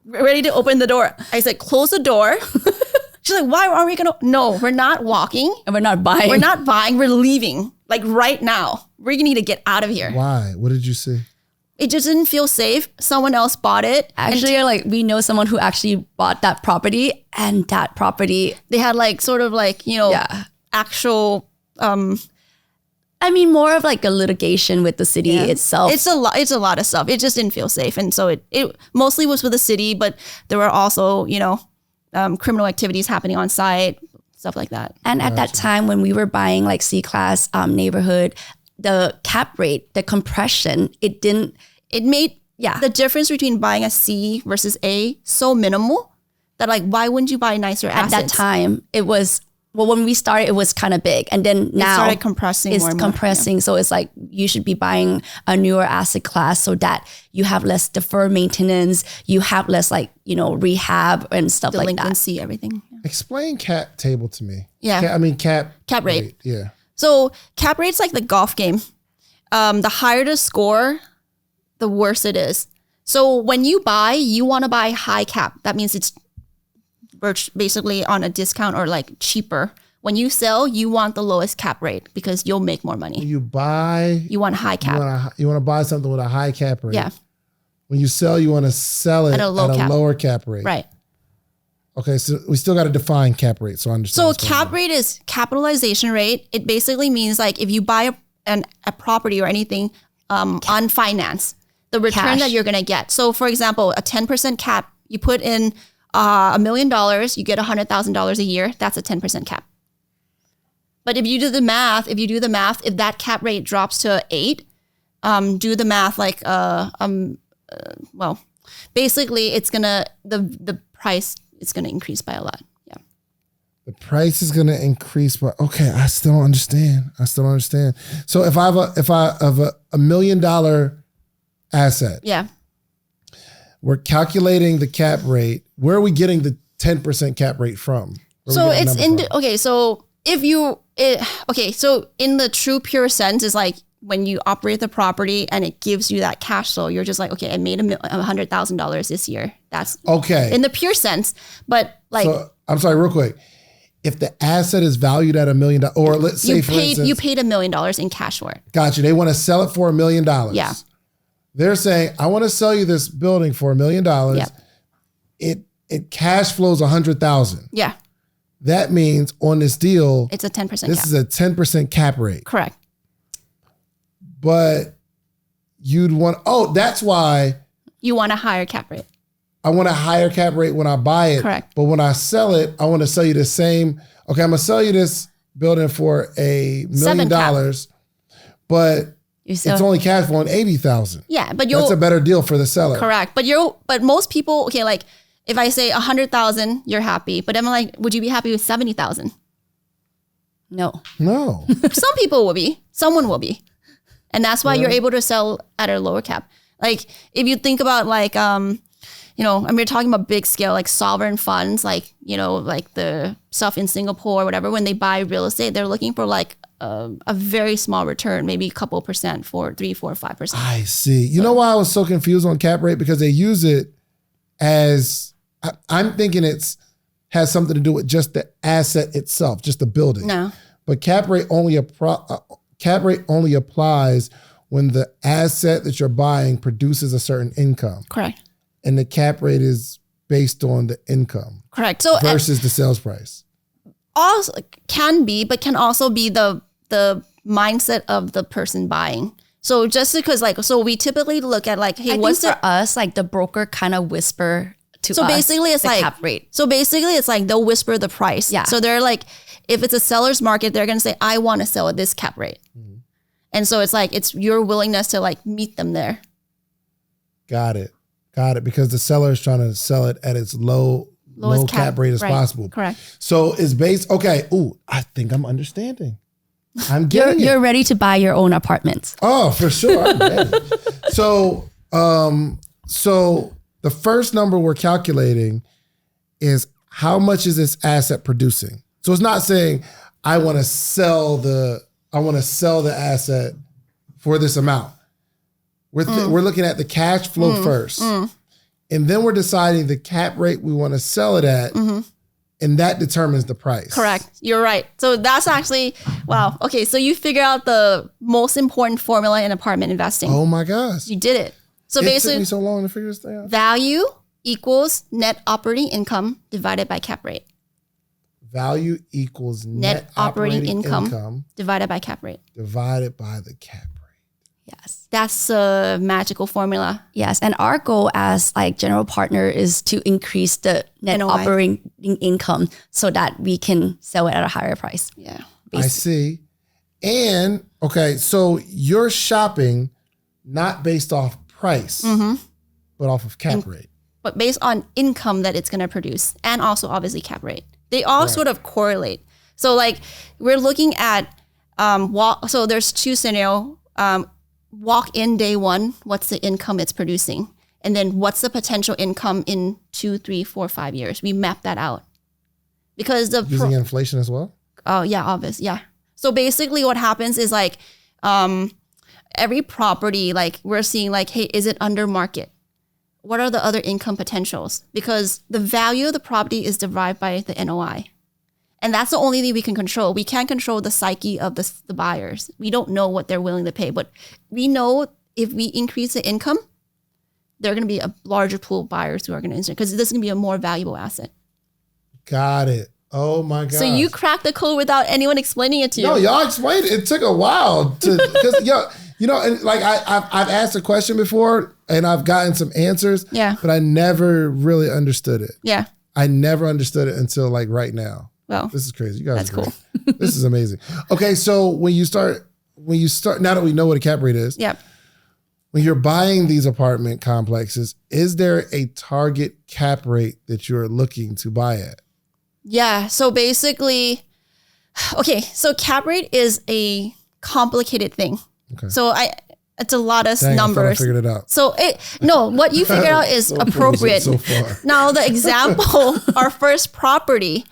ready to open the door. I said, close the door. She's like, why aren't we gonna? No, we're not walking. And we're not buying. We're not buying. We're leaving. Like right now. We're gonna need to get out of here. Why? What did you see? It just didn't feel safe. Someone else bought it. Actually, we know someone who actually bought that property, and that property, they had actual, more of like a litigation with the city itself. It's a lot of stuff. It just didn't feel safe. And so it mostly was with the city, but there were also, criminal activities happening on site, stuff like that. And at that time when we were buying like C-class neighborhood, the cap rate, the compression, it made the difference between buying a C versus A so minimal that like, why wouldn't you buy nicer assets? At that time, it was, when we started, it was kind of big. And then now it started compressing it's more and compressing. more. So it's like, you should be buying a newer asset class so that you have less deferred maintenance, you have less like, rehab and stuff like that. Delinquency, everything. Yeah. Explain cap table to me. Yeah. Cap rate. Yeah. So cap rate's like the golf game. The higher the score, the worse it is. So when you buy, you want to buy high cap. That means it's basically on a discount or like cheaper. When you sell, you want the lowest cap rate because you'll make more money. When you buy, you want high cap. You want to buy something with a high cap rate. Yeah. When you sell, you want to sell it at a lower cap rate. Right. Okay, so we still got to define cap rate, so I understand. So cap rate is capitalization rate. It basically means like if you buy a property or anything on finance, the return that you're going to get. So for example, a 10% cap, you put in $1 million, you get $100,000 a year. That's a 10% cap. But if you do the math, if that cap rate drops to 8, do the math like, basically it's gonna, the price is gonna increase by a lot. Yeah. The price is gonna increase by, okay, I still don't understand. So if I have a $1 million asset. Yeah. We're calculating the cap rate. Where are we getting the 10% cap rate from? So it's so in the true pure sense is like when you operate the property and it gives you that cash flow, you're just like, okay, I made $100,000 this year. That's okay in the pure sense. But like, so, I'm sorry, real quick. If the asset is valued at $1 million, or let's say for instance, you paid $1 million in cash for it. Gotcha. They want to sell it for $1 million. Yeah. They're saying, I want to sell you this building for $1 million. Yeah. It cash flows $100,000. Yeah. That means on this deal, it's a 10% cap. This is a 10% cap rate. Correct. But that's why you want a higher cap rate. I want a higher cap rate when I buy it. Correct. But when I sell it, I want to sell you the same. Okay, I'm going to sell you this building for $1 million, but it's only cash flowing $80,000. Yeah, but that's a better deal for the seller. Correct. But most people, okay, like if I say 100,000, you're happy. But I'm like, would you be happy with 70,000? No. Some people will be. Someone will be. And that's why you're able to sell at a lower cap. Like if you think about like, and we're talking about big scale, like sovereign funds, like, like the stuff in Singapore or whatever, when they buy real estate, they're looking for like a very small return, maybe a couple percent, 3, 4, 5%. I see. You know why I was so confused on cap rate? Because they use it as, I'm thinking has something to do with just the asset itself, just the building. No. But cap rate only applies when the asset that you're buying produces a certain income. Correct. And the cap rate is based on the income. Correct. So versus the sales price. Also can be, but can also be the mindset of the person buying. So just because so we typically look at like, hey, what's for us, like the broker kind of whisper to us. So basically it's like cap rate. So basically it's like they'll whisper the price. Yeah. So they're like, if it's a seller's market, they're going to say, I want to sell at this cap rate. Mm-hmm. And so it's like, it's your willingness to like meet them there. Got it. Because the seller is trying to sell it at its low cap rate as possible. Correct. So it's based, okay. Ooh, I think I'm understanding. I'm getting You're ready to buy your own apartment. Oh, for sure. I'm ready. So the first number we're calculating is how much is this asset producing? So it's not saying I want to sell the asset for this amount. We're looking at the cash flow first. And then we're deciding the cap rate we want to sell it at. Mm-hmm. And that determines the price. Correct. You're right. So that's actually, wow. Okay. So you figure out the most important formula in apartment investing. Oh my gosh. You did it. So basically, took me so long to figure this thing out. Value equals net operating income divided by cap rate. Value equals net operating income divided by cap rate. Divided by the cap rate. Yes. That's a magical formula. Yes. And our goal as like general partner is to increase the net NOI. operating income so that we can sell it at a higher price. Yeah. I see. And okay, so you're shopping not based off price, but off of cap rate. But based on income that it's going to produce, and also obviously cap rate. They all sort of correlate. So like we're looking at, so there's two scenarios. Walk in day one, what's the income it's producing? And then what's the potential income in 2, 3, 4, 5 years? We map that out. Because Using inflation as well? Oh, yeah, obvious. Yeah. So basically what happens is like every property, like we're seeing like, hey, is it under market? What are the other income potentials? Because the value of the property is derived by the NOI. And that's the only thing we can control. We can't control the psyche of the buyers. We don't know what they're willing to pay. But we know if we increase the income, they're going to be a larger pool of buyers who are going to insert because this is going to be a more valuable asset. Got it. Oh my God. So you cracked the code without anyone explaining it to you. No, y'all explained it. It took a while because and like I've asked a question before and I've gotten some answers. Yeah. But I never really understood it. Yeah. I never understood it until like right now. Well, This is crazy. You guys that's are great. cool. This is amazing. Okay, so when you start, now that we know what a cap rate is, Yep. when you're buying these apartment complexes, is there a target cap rate that you're looking to buy at? Yeah. So basically, okay. So cap rate is a complicated thing. Okay. So it's a lot of Dang, I thought I numbers. figured it out. So what you figured out is So appropriate. so far. Now the example, our first property,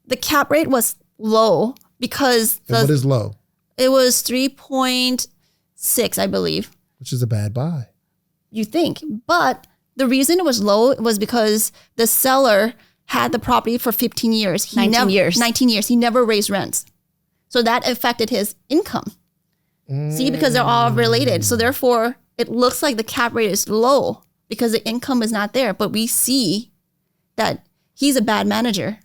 the cap rate was low because And what is low? it was 3.6, I believe. Which is a bad buy. You think, but the reason it was low was because the seller had the property for 15 years. 19 years. 19 years. He never raised rents. So that affected his income. See, because they're all related. So therefore, it looks like the cap rate is low because the income is not there. But we see that he's a bad manager.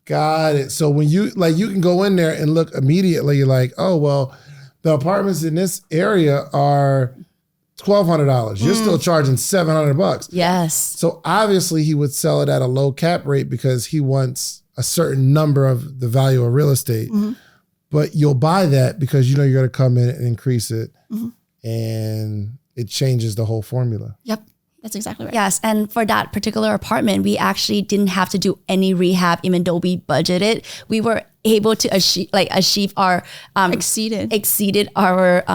Got it. So when you can go in there and look immediately like, oh, well, the apartments in this area are $1,200. You're still charging $700. Yes. So obviously he would sell it at a low cap rate because he wants a certain number of the value of real estate. But you'll buy that because you know you're going to come in and increase it. And it changes the whole formula. Yep. That's exactly right. Yes, and for that particular apartment, we actually didn't have to do any rehab, even though we budgeted. We were able to achieve our exceeded our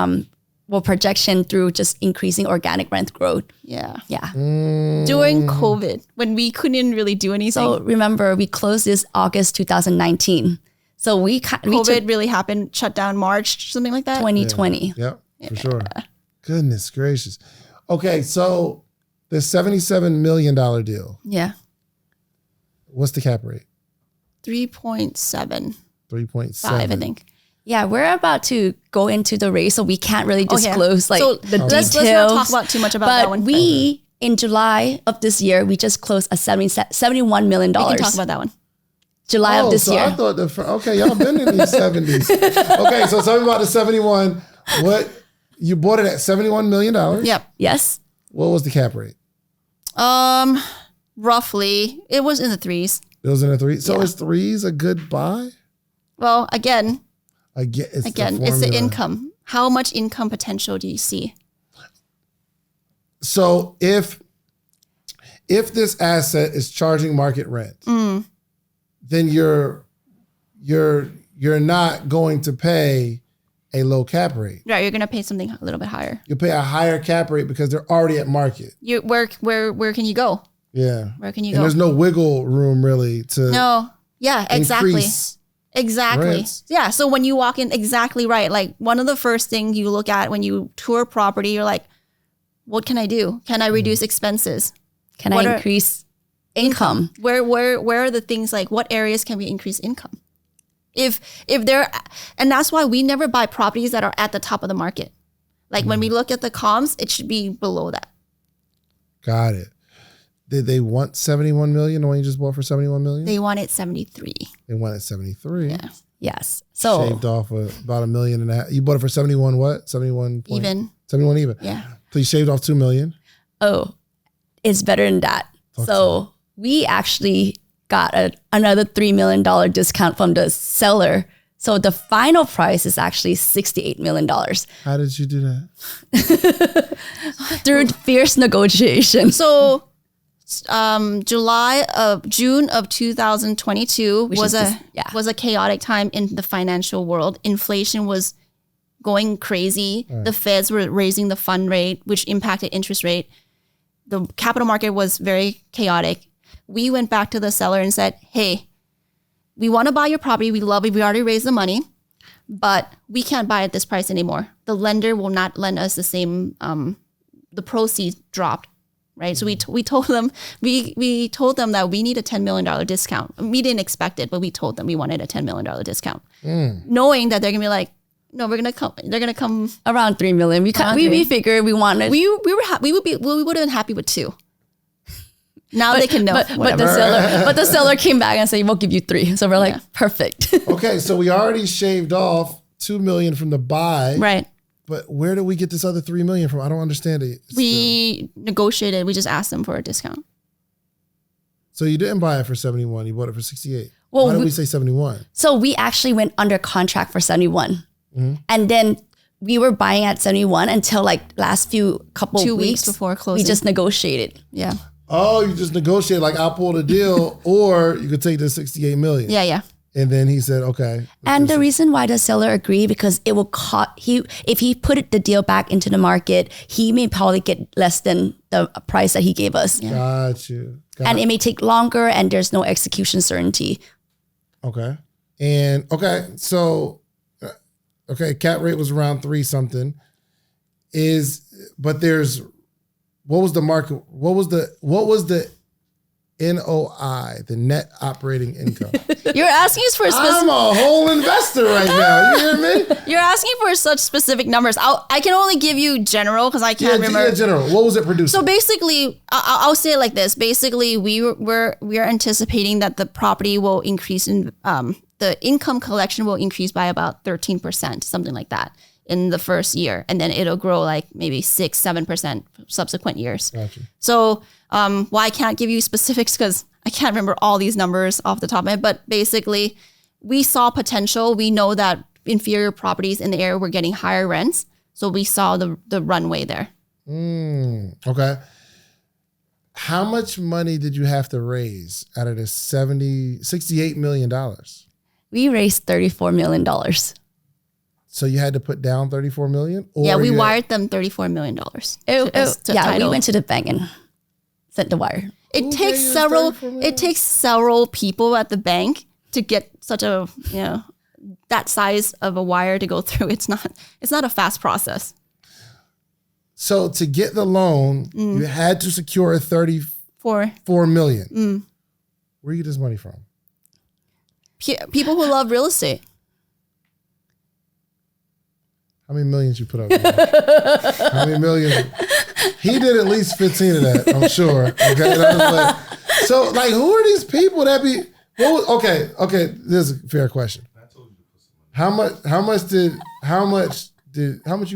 projection through just increasing organic rent growth. Yeah. Yeah. During COVID, when we couldn't really do anything. So remember, we closed this August 2019. So we COVID took really happened, shut down March, something like that. 2020. Yep, for sure. Goodness gracious. Okay, so the $77 million deal, Yeah. what's the cap rate? 3.75, 3.7. I think. Yeah, we're about to go into the race, so we can't really disclose So the let's details. not talk about too much about but that one. we, in July of this year, we just closed a $71 million. We can talk about that one. July of this so year. I thought okay, y'all been in these 70s. Okay, so tell me about the 71. What you bought it at $71 million? Yep. Yes. What was the cap rate? Roughly, it was in the 3s. It was in a 3. So is 3s a good buy? Well, again, It's the it's the formula. income. How much income potential do you see? So if this asset is charging market rent, then you're not going to pay a low cap rate. Right, you're gonna pay something a little bit higher. You pay a higher cap rate because they're already at market. Where can you go? Yeah. Where can you And go? there's no wiggle room really to No. Yeah, exactly. increase Exactly. rents. Yeah. So when you walk in, exactly right. Like one of the first things you look at when you tour property, you're like, what can I do? Can I reduce expenses? Can What I are- increase income? Where are the things like what areas can we increase income? If they're, and that's why we never buy properties that are at the top of the market. Like when we look at the comps, it should be below that. Got it. Did they want $71 million? The one you just bought for $71 million? They wanted 73. They wanted 73. Yeah. Yes. So Shaved off about $1.5 million. You bought it for 71 what? 71 point? Even. 71 even. Yeah. So you shaved off $2 million. oh, it's better than that. So we actually got another $3 million discount from the seller. So the final price is actually $68 million How did you do that? through fierce negotiation. So June of 2022 was a chaotic time in the financial world. Inflation was going crazy. Right. The feds were raising the fund rate, which impacted interest rate. The capital market was very chaotic. We went back to the seller and said, hey, we want to buy your property. We love it. We already raised the money, but we can't buy at this price anymore. The lender will not lend us the same, the proceeds dropped. Right. So we told them, we told them that we need a $10 million discount. We didn't expect it, but we told them we wanted a $10 million discount, knowing that they're going to be like, no, they're going to come around $3 million. We figured we wanted. We would have been happy with 2. Now they can know. But the seller came back and said, we'll give you 3. So we're like, perfect. Okay. So we already shaved off $2 million from the buy. Right. But where do we get this other $3 million from? I don't understand it. We negotiated. We just asked them for a discount. So you didn't buy it for 71. You bought it for 68. Well, why did we say 71? So we actually went under contract for 71. And then we were buying at 71 until like last couple 2 weeks before closing. We just negotiated. Yeah. Oh, you just negotiated like I pulled a deal or you could take the 68 million. Yeah. And then he said, okay. And the reason why the seller agreed, because it will cost, if he put the deal back into the market, he may probably get less than the price that he gave us. Yeah. Got you. And it may take longer and there's no execution certainty. Okay. And so cap rate was around 3 something. What was the market? What was the NOI, the net operating income? You're asking us for a specific. I'm a whole investor right now. You hear me? You're asking for such specific numbers. I can only give you general because I can't remember. Yeah, general. What was it producing? So basically, I'll say it like this. Basically, we are anticipating that the property will increase in the income collection will increase by about 13%, something like that, in the first year, and then it'll grow like maybe 6-7% subsequent years. Gotcha. So why I can't give you specifics because I can't remember all these numbers off the top of my head, but basically we saw potential. We know that inferior properties in the area were getting higher rents. So we saw the runway there. Okay. How much money did you have to raise out of this $68 million? We raised $34 million. So you had to put down $34 million? Yeah, we wired them $34 million. We went to the bank and sent the wire. It takes several people at the bank to get such a, that size of a wire to go through. It's not a fast process. So to get the loan, you had to secure a $34 million. Where do you get this money from? People who love real estate. How many millions you put up? How many millions? He did at least 15 of that, I'm sure. Okay. And I was like, so like, who are these people that be? Okay. This is a fair question. How much you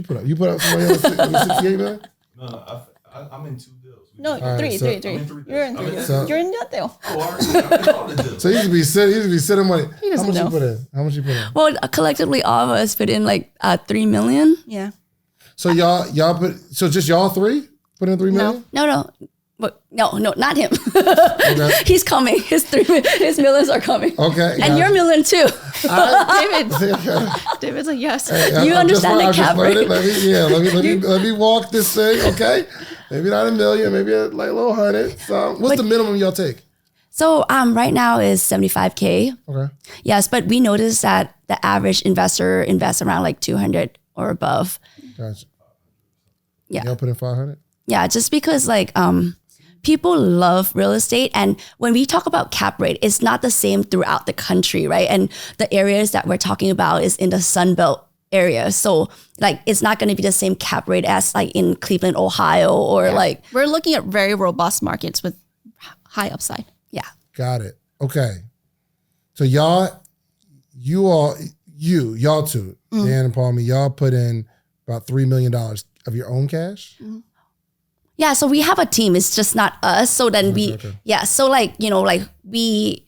put up? You put up somebody else 68 million? No, I'm in 2 deals. No, three. You're in 3 deals. You're in that deal. So he used to be sitting money. How much know. you put in? Well, collectively, all of us put in like $3 million. Yeah. So y'all put. So just y'all 3 put in $3 million? No. But no, not him. Okay. He's coming. His millions are coming. Okay. And your million too. David's like, yes. Hey, you understand the cap rate. Let me walk this thing, okay? Maybe not $1 million, maybe like a little $100. So what's the minimum y'all take? So right now is $75K. Okay. Yes, but we noticed that the average investor invests around like 200 or above. Gotcha. Yeah. Y'all put in 500? Yeah, just because like people love real estate, and when we talk about cap rate, it's not the same throughout the country, right? And the areas that we're talking about is in the Sun Belt area. So like it's not going to be the same cap rate as like in Cleveland, Ohio, or like we're looking at very robust markets with high upside. Yeah. Got it. Okay. So y'all y'all two, Dan and Palmy, y'all put in about $3 million of your own cash? Yeah, so we have a team. It's just not us. So then so like, like we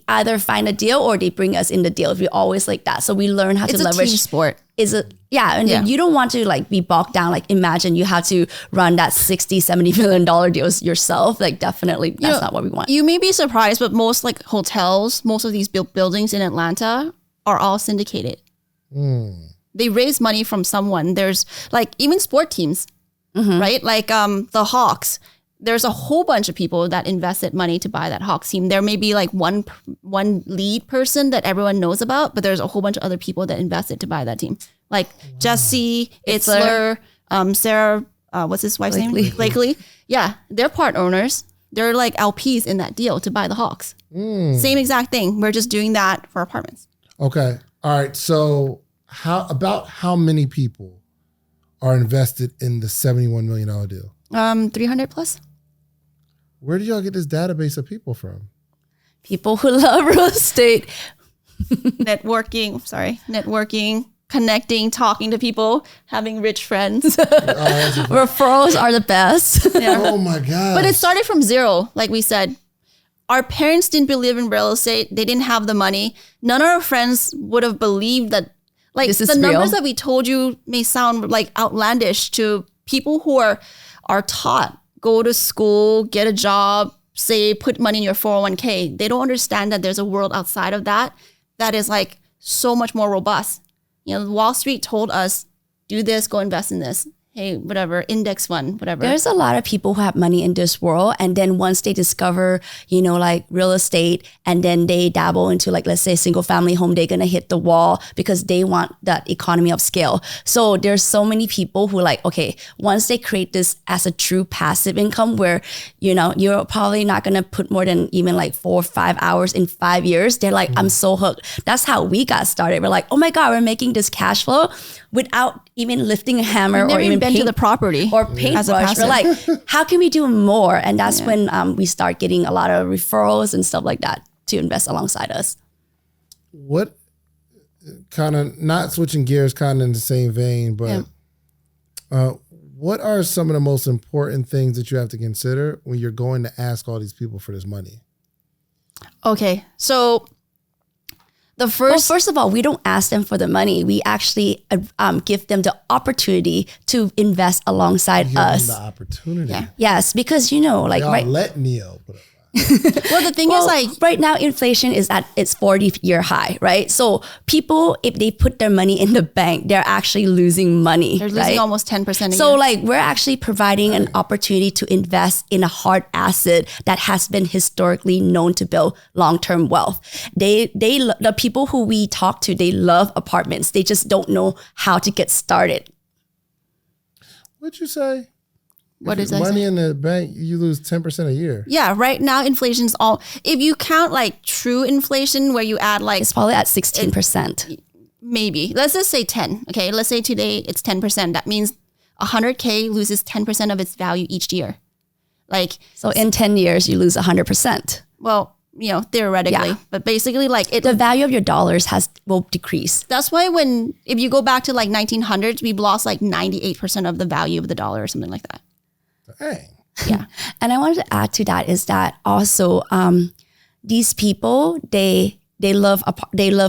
either find a deal or they bring us in the deal. We always like that. So we learn how to leverage. It's a team sport. Then you don't want to like be bogged down. Like imagine you have to run that $60-70 million deals yourself. Like definitely that's not what we want. You may be surprised, but most like hotels, most of these buildings in Atlanta are all syndicated. They raise money from someone. There's like even sport teams, right? Like the Hawks. There's a whole bunch of people that invested money to buy that Hawks team. There may be like one lead person that everyone knows about, but there's a whole bunch of other people that invested to buy that team. Like Jesse, Itzler, Sarah, what's his wife's name? Blakely. Yeah, they're part owners. They're like LPs in that deal to buy the Hawks. Same exact thing. We're just doing that for apartments. Okay. All right. So how many people are invested in the $71 million deal? 300 plus. Where did y'all get this database of people from? People who love real estate. Networking, connecting, talking to people, having rich friends. Referrals are the best. Yeah. Oh my God. But it started from zero, like we said. Our parents didn't believe in real estate. They didn't have the money. None of our friends would have believed that. Like this is the numbers real. that we told you may sound like outlandish to people who are taught, go to school, get a job, say, put money in your 401k. They don't understand that there's a world outside of that is like so much more robust. Wall Street told us, do this, go invest in this. Hey, whatever, index fund, whatever. There's a lot of people who have money in this world. And then once they discover, like real estate and then they dabble into like, let's say single family home, they're going to hit the wall because they want that economy of scale. So there's so many people who like, okay, once they create this as a true passive income where, you're probably not going to put more than even like 4 or 5 hours in 5 years. They're like, I'm so hooked. That's how we got started. We're like, oh my God, we're making this cash flow without even lifting a hammer or even been to the property or paintbrush. We're like, how can we do more? And that's when we start getting a lot of referrals and stuff like that to invest alongside us. What kind of, not switching gears, kind of in the same vein, but what are some of the most important things that you have to consider when you're going to ask all these people for this money? Okay, so first of all, we don't ask them for the money. We actually give them the opportunity to invest alongside us. The opportunity. Yeah. Yes, because like y'all right. Let Neo put up. Well, the thing is like right now, inflation is at its 40-year high, right? So people, if they put their money in the bank, they're actually losing money. They're losing almost 10% a year. So like we're actually providing an opportunity to invest in a hard asset that has been historically known to build long-term wealth. The people who we talk to, they love apartments. They just don't know how to get started. What'd you say? What is that? Money in the bank, you lose 10% a year. Yeah, right now inflation's if you count like true inflation where you add like it's probably at 16%. Maybe. Let's just say 10. Okay, let's say today it's 10%. That means 100K loses 10% of its value each year. So in 10 years you lose 100%. Well, theoretically, but basically the value of your dollars will decrease. That's why if you go back to like 1900s, we've lost like 98% of the value of the dollar or something like that. Dang. Yeah. And I wanted to add to that is that also these people, they love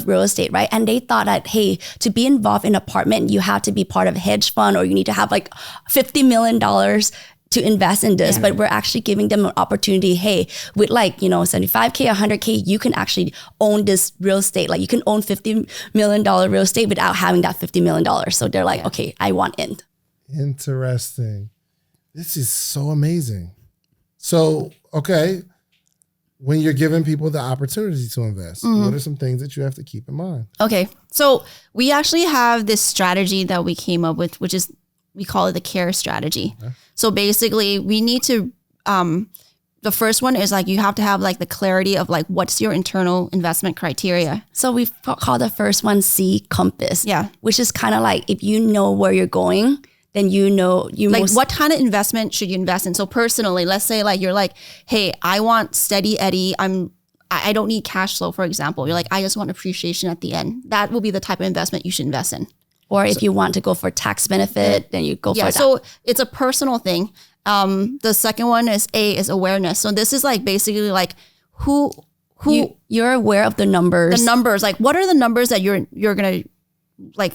real estate, right? And they thought that, hey, to be involved in an apartment, you have to be part of a hedge fund or you need to have like $50 million to invest in this. But we're actually giving them an opportunity. Hey, with like, 75K, 100K, you can actually own this real estate. Like you can own $50 million real estate without having that $50 million. So they're like, okay, I want in. Interesting. This is so amazing. So, okay, when you're giving people the opportunity to invest, what are some things that you have to keep in mind? Okay, so we actually have this strategy that we came up with, which is, we call it the CARE strategy. Okay. So basically, we need to, the first one is like, you have to have like the clarity of like, what's your internal investment criteria? So we call the first one C compass. Yeah. Which is kind of like, if you know where you're going, then what kind of investment should you invest in? So personally, let's say like you're like, hey, I want steady Eddie. I don't need cash flow, for example. You're like, I just want appreciation at the end. That will be the type of investment you should invest in. Or if you want to go for tax benefit, then you go for that. So it's a personal thing. The second one is awareness. So this is like basically like who you're aware of the numbers. The numbers, like what are the numbers that you're gonna like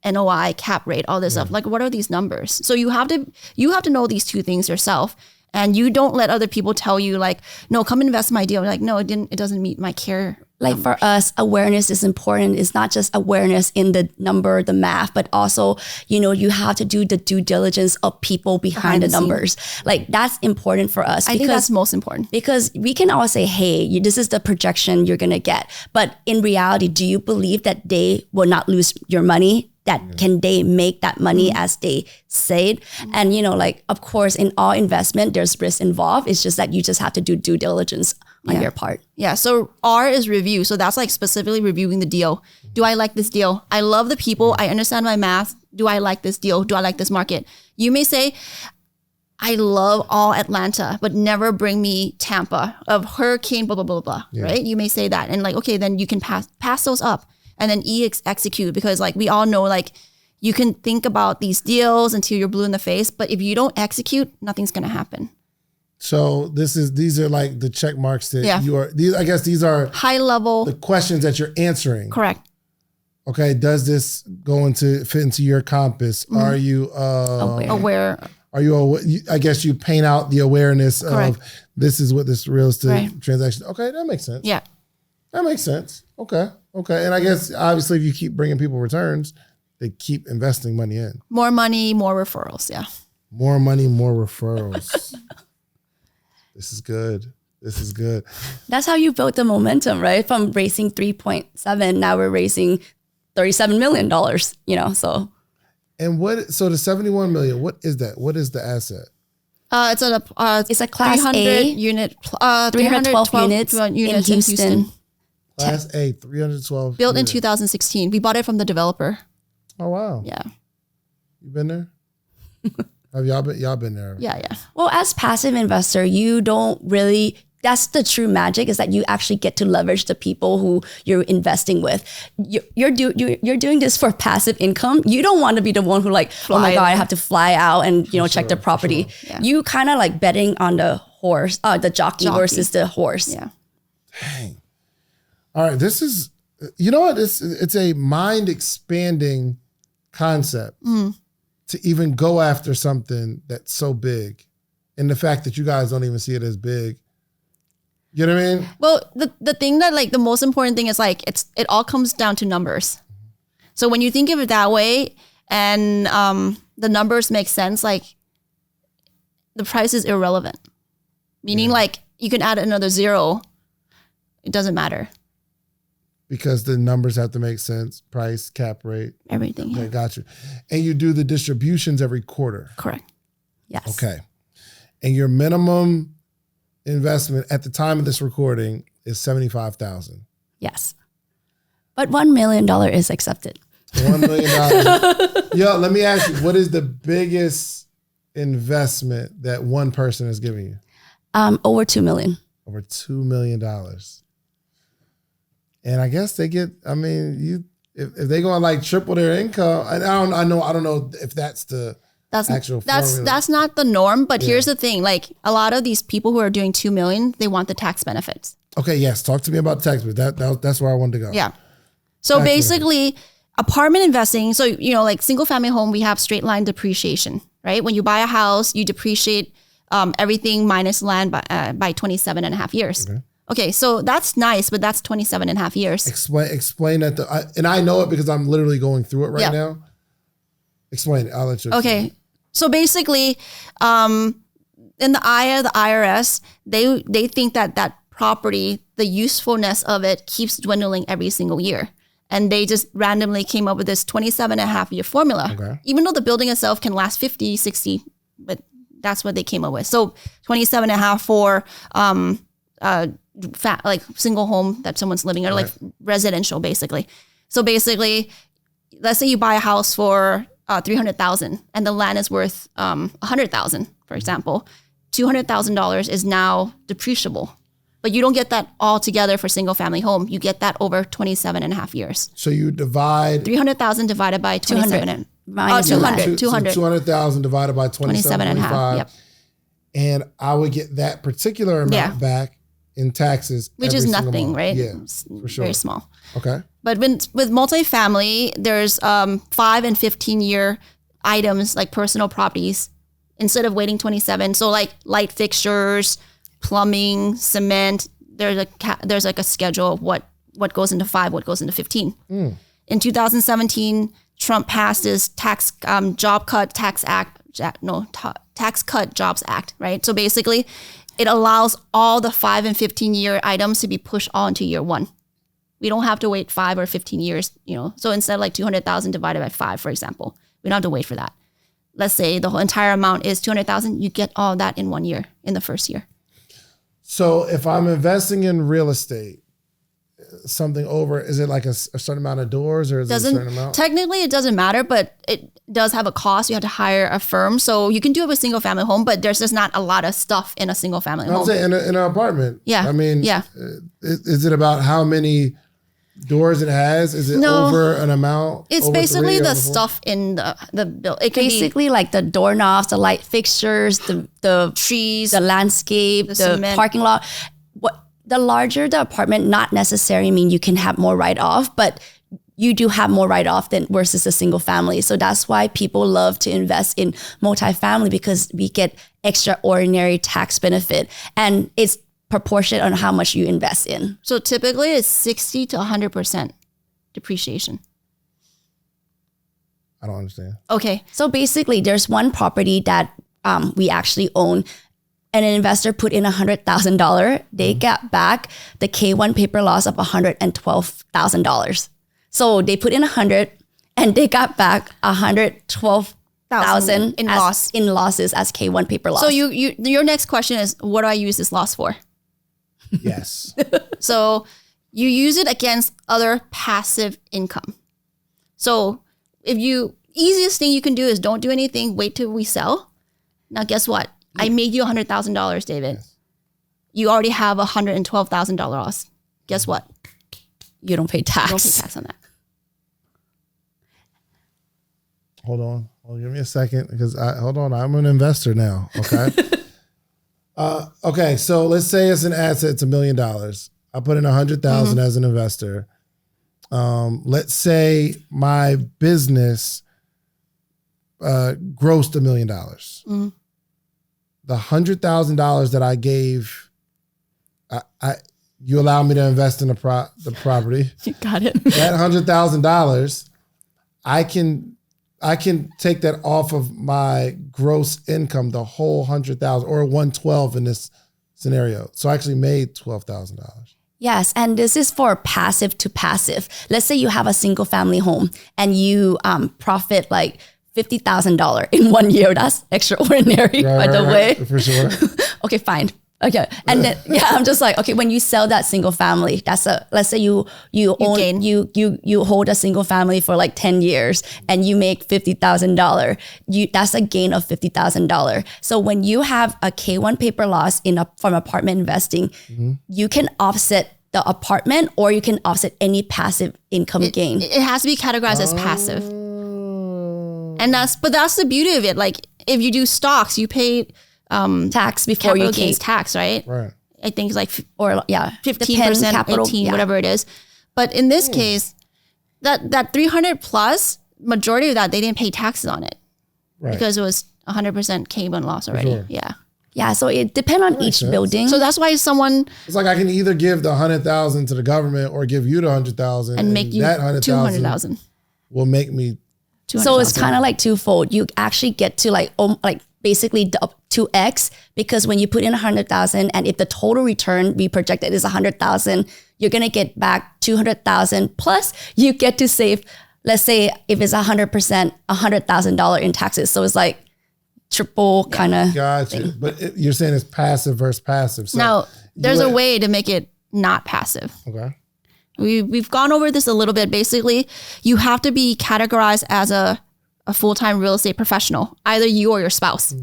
NOI, cap rate, all this stuff. Like what are these numbers? So you have to know these two things yourself. And you don't let other people tell you like, no, come invest in my deal. You're like, no, it doesn't meet my care. Like for us, awareness is important. It's not just awareness in the number, the math, but also, you have to do the due diligence of people behind the numbers. Like that's important for us. I think that's most important. Because we can always say, hey, this is the projection you're going to get. But in reality, do you believe that they will not lose your money? That can they make that money as they said? And, like, of course, in all investment, there's risk involved. It's just that you just have to do due diligence on your part. Yeah. So R is review. So that's like specifically reviewing the deal. Do I like this deal? I love the people. I understand my math. Do I like this deal? Do I like this market? You may say, I love all Atlanta, but never bring me Tampa of hurricane, blah, blah, blah, blah, right? You may say that. And like, okay, then you can pass those up. And then execute, because like we all know, like you can think about these deals until you're blue in the face, but if you don't execute, nothing's going to happen. So these are like the check marks that you are, I guess these are high level, the questions that you're answering. Correct. Okay. Does this fit into your compass? Are you aware? Are you, I guess you paint out the awareness of this is what this real estate transaction. Okay. That makes sense. Yeah. That makes sense. Okay. And I guess obviously if you keep bringing people returns, they keep investing money in. More money, more referrals. Yeah. More money, more referrals. This is good. That's how you built the momentum, right? From raising 3.7, now we're raising $37 million, so. And so the 71 million, what is that? What is the asset? It's a Class 300 A unit, 312 units in Houston. Class A, 312. Built in 2016. We bought it from the developer. Oh, wow. Yeah. You been there? Have y'all been there? Yeah. Well, as passive investor, you don't really, that's the true magic, is that you actually get to leverage the people who you're investing with. You're doing this for passive income. You don't want to be the one who like, oh my God, I have to fly out and, check the property. Sure. Yeah. You kind of like betting on the horse, the jockey versus the horse. Yeah. Dang. All right. This is, you know what? It's a mind expanding concept to even go after something that's so big. And the fact that you guys don't even see it as big. You know what I mean? Well, the thing that like the most important thing is like it all comes down to numbers. So when you think of it that way and the numbers make sense, like the price is irrelevant. Meaning like you can add another zero. It doesn't matter. Because the numbers have to make sense. Price, cap rate. Everything. Okay, got you. And you do the distributions every quarter. Correct. Yes. Okay. And your minimum investment at the time of this recording is $75,000. Yes. But $1 million is accepted. $1 million. Yo, let me ask you, what is the biggest investment that one person is giving you? Over $2 million. Over $2 million. And I guess they get, I mean, if they're going to like triple their income, I don't know if that's the actual formula. That's not the norm, but here's the thing. Like a lot of these people who are doing 2 million, they want the tax benefits. Okay, yes. Talk to me about tax benefits. That's where I wanted to go. Yeah. So basically apartment investing, so like single family home, we have straight line depreciation, right? When you buy a house, you depreciate everything minus land by 27 and a half years. Okay, so that's nice, but that's 27 and a half years. Explain that. And I know it because I'm literally going through it right now. Explain it. I'll let you explain. Okay, so basically, in the eye of the IRS, they think that property, the usefulness of it keeps dwindling every single year. And they just randomly came up with this 27 and a half year formula. Okay. Even though the building itself can last 50, 60, but that's what they came up with. So 27 and a half for like single home that someone's living or like residential basically. So basically, let's say you buy a house for $300,000 and the land is worth $100,000, for example. $200,000 is now depreciable. But you don't get that all together for single family home. You get that over 27 and a half years. So you divide 300,000 divided by 27 and 200. 200,000 divided by 27.5. Yep. And I would get that particular amount back in taxes. Which is every single nothing, month. right? Yeah, It's for sure. very small. Okay. But with multifamily, there's 5 and 15 year items like personal properties instead of waiting 27. So like light fixtures, plumbing, cement. There's like a schedule of what goes into 5, what goes into 15. In 2017, Trump passed his Tax Cut Jobs Act, right? So basically, it allows all the 5 and 15 year items to be pushed all into year 1. We don't have to wait 5 or 15 years, So instead of like 200,000 divided by 5, for example, we don't have to wait for that. Let's say the whole entire amount is 200,000. You get all that in 1 year, in the first year. So if I'm investing in real estate, something over, is it like a certain amount of doors or is it a certain amount? Technically, it doesn't matter, but it does have a cost. You have to hire a firm. So you can do it with single family home, but there's just not a lot of stuff in a single family home. I'm saying in an apartment. Yeah. I mean, yeah. Is it about how many doors it has? Is it over an amount? It's basically the stuff in the build. It can basically like the doorknobs, the light fixtures, the trees, the landscape, the parking lot. The larger the apartment, not necessarily mean you can have more write-off, but you do have more write-off than versus a single family. So that's why people love to invest in multifamily, because we get extraordinary tax benefit, and it's proportionate on how much you invest in. So typically it's 60 to 100% depreciation. I don't understand. Okay. So basically there's one property that we actually own, and an investor put in $100,000. They got back the K1 paper loss of $112,000. So they put in 100 and they got back 112,000 in losses as K1 paper loss. So your next question is, what do I use this loss for? Yes. So you use it against other passive income. So easiest thing you can do is don't do anything, wait till we sell. Now guess what? I made you $100,000, David. Yes. You already have $112,000 loss. Guess what? You don't pay tax. You don't pay tax on that. Hold on. Give me a second, because I'm an investor now. Okay. Okay. So let's say it's an asset. It's $1 million. I put in 100,000 as an investor. Let's say my business grossed $1 million. The $100,000 that I gave, you allow me to invest in the property. You got it. That $100,000, I can take that off of my gross income, the whole 100,000 or 112 in this scenario. So I actually made $12,000. Yes, and this is for passive to passive. Let's say you have a single family home and you profit like $50,000 in 1 year. That's extraordinary, by the way. For sure. Okay, fine. Okay, and then I'm just like, okay, when you sell that single family, let's say you hold a single family for like 10 years and you make $50,000. That's a gain of $50,000. So when you have a K1 paper loss from apartment investing, you can offset the apartment, or you can offset any passive income gain. It has to be categorized as passive. And that's the beauty of it. Like if you do stocks, you pay tax before you gains tax, right? Right. I think it's like 15%, 18, whatever it is. But in this case, that 300 plus, majority of that, they didn't pay taxes on it, right? Because it was 100% K1 loss already. Sure. Yeah. Yeah. So it depends on each building. So that's why it's like I can either give the 100,000 to the government or give you the 100,000 and make you that 200,000 will make me. So it's kind of like twofold. You actually get to like basically 2x, because when you put in 100,000 and if the total return we projected is 100,000, you're going to get back 200,000 plus you get to save, let's say if it's 100%, $100,000 in taxes. So it's like triple kind of. Gotcha. But you're saying it's passive versus passive. So now there's a way to make it not passive. Okay. We've gone over this a little bit. Basically, you have to be categorized as a full-time real estate professional, either you or your spouse.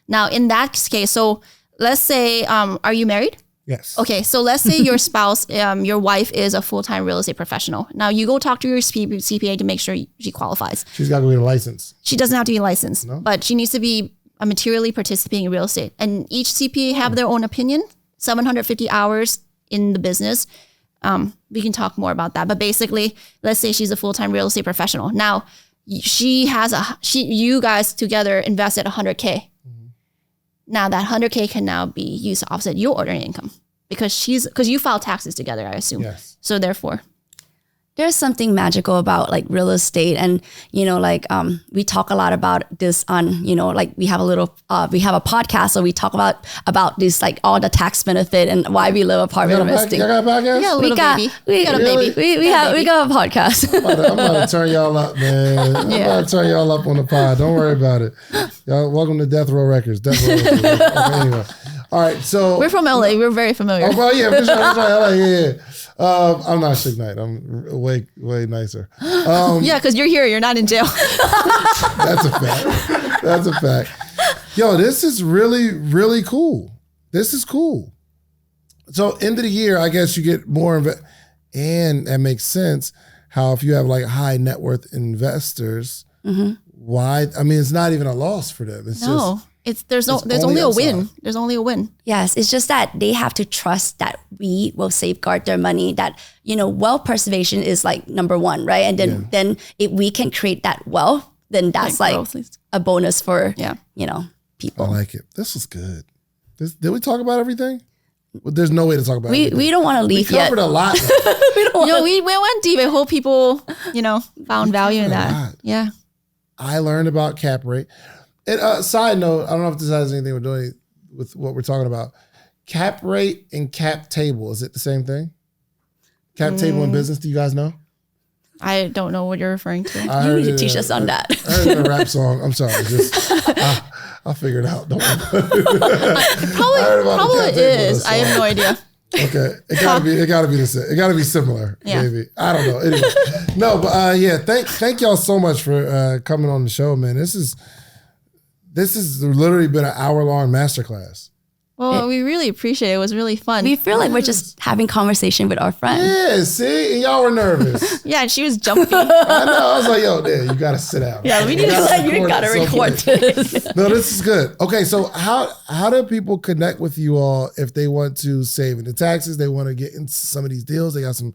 Now, in that case, so let's say, are you married? Yes. Okay, so let's say your spouse, your wife is a full-time real estate professional. Now you go talk to your CPA to make sure she qualifies. She's got to go get a license. She doesn't have to be licensed, but she needs to be materially participating in real estate. And each CPA have their own opinion. 750 hours in the business. We can talk more about that. But basically, let's say she's a full-time real estate professional. Now you guys together invested 100K. Now that 100K can now be used to offset your ordinary income because you file taxes together, I assume. Yes. So therefore, there's something magical about like real estate, and we talk a lot about this on we have a podcast, so we talk about this, like all the tax benefit and why we love apartment investing. Y'all got a podcast? yeah, we got a baby. We got a podcast. I'm about to turn y'all up, man. I'm about to turn y'all up on the pod. Don't worry about it. Y'all, welcome to Death Row Records. Death Row Records. Okay, anyway. All right, so We're from LA. We're very familiar. Oh, well, yeah, for sure. LA, yeah. I'm not Suge Knight. I'm way nicer. Yeah, because you're here. You're not in jail. That's a fact. Yo, this is really cool. This is cool. So end of the year, I guess you get more and that makes sense. How if you have like high net worth investors, why? I mean, it's not even a loss for them. It's just. There's only a win. There's only a win. Yes, it's just that they have to trust that we will safeguard their money, that, wealth preservation is like number one, right? And then if we can create that wealth, then that's like a bonus for, people. I like it. This was good. Did we talk about everything? Well, there's no way to talk about everything. We don't want to leave we yet. covered a lot. We went deep. I hope people, found value in that. Yeah. I learned about cap rate. And side note, I don't know if this has anything to do with what we're talking about. Cap rate and cap table, is it the same thing? Cap table in business, do you guys know? I don't know what you're referring to. You need to teach us on that. I heard it in a rap song. I'm sorry. I'll figure it out. Don't Probably it is. I have no idea. Okay, it gotta be the same. It gotta be similar. Yeah. Maybe, I don't know. Anyway, no, but thank y'all so much for coming on the show, man. This has literally been an hour-long masterclass. Well, we really appreciate it. It was really fun. We feel like we're just having conversation with our friend. Yeah, see? And y'all were nervous. Yeah, and she was jumpy. I know. I was like, yo, Dan, you got to sit down. Yeah, we need You got to record this. No, this is good. Okay, so how do people connect with you all if they want to save in the taxes, they want to get into some of these deals, they got some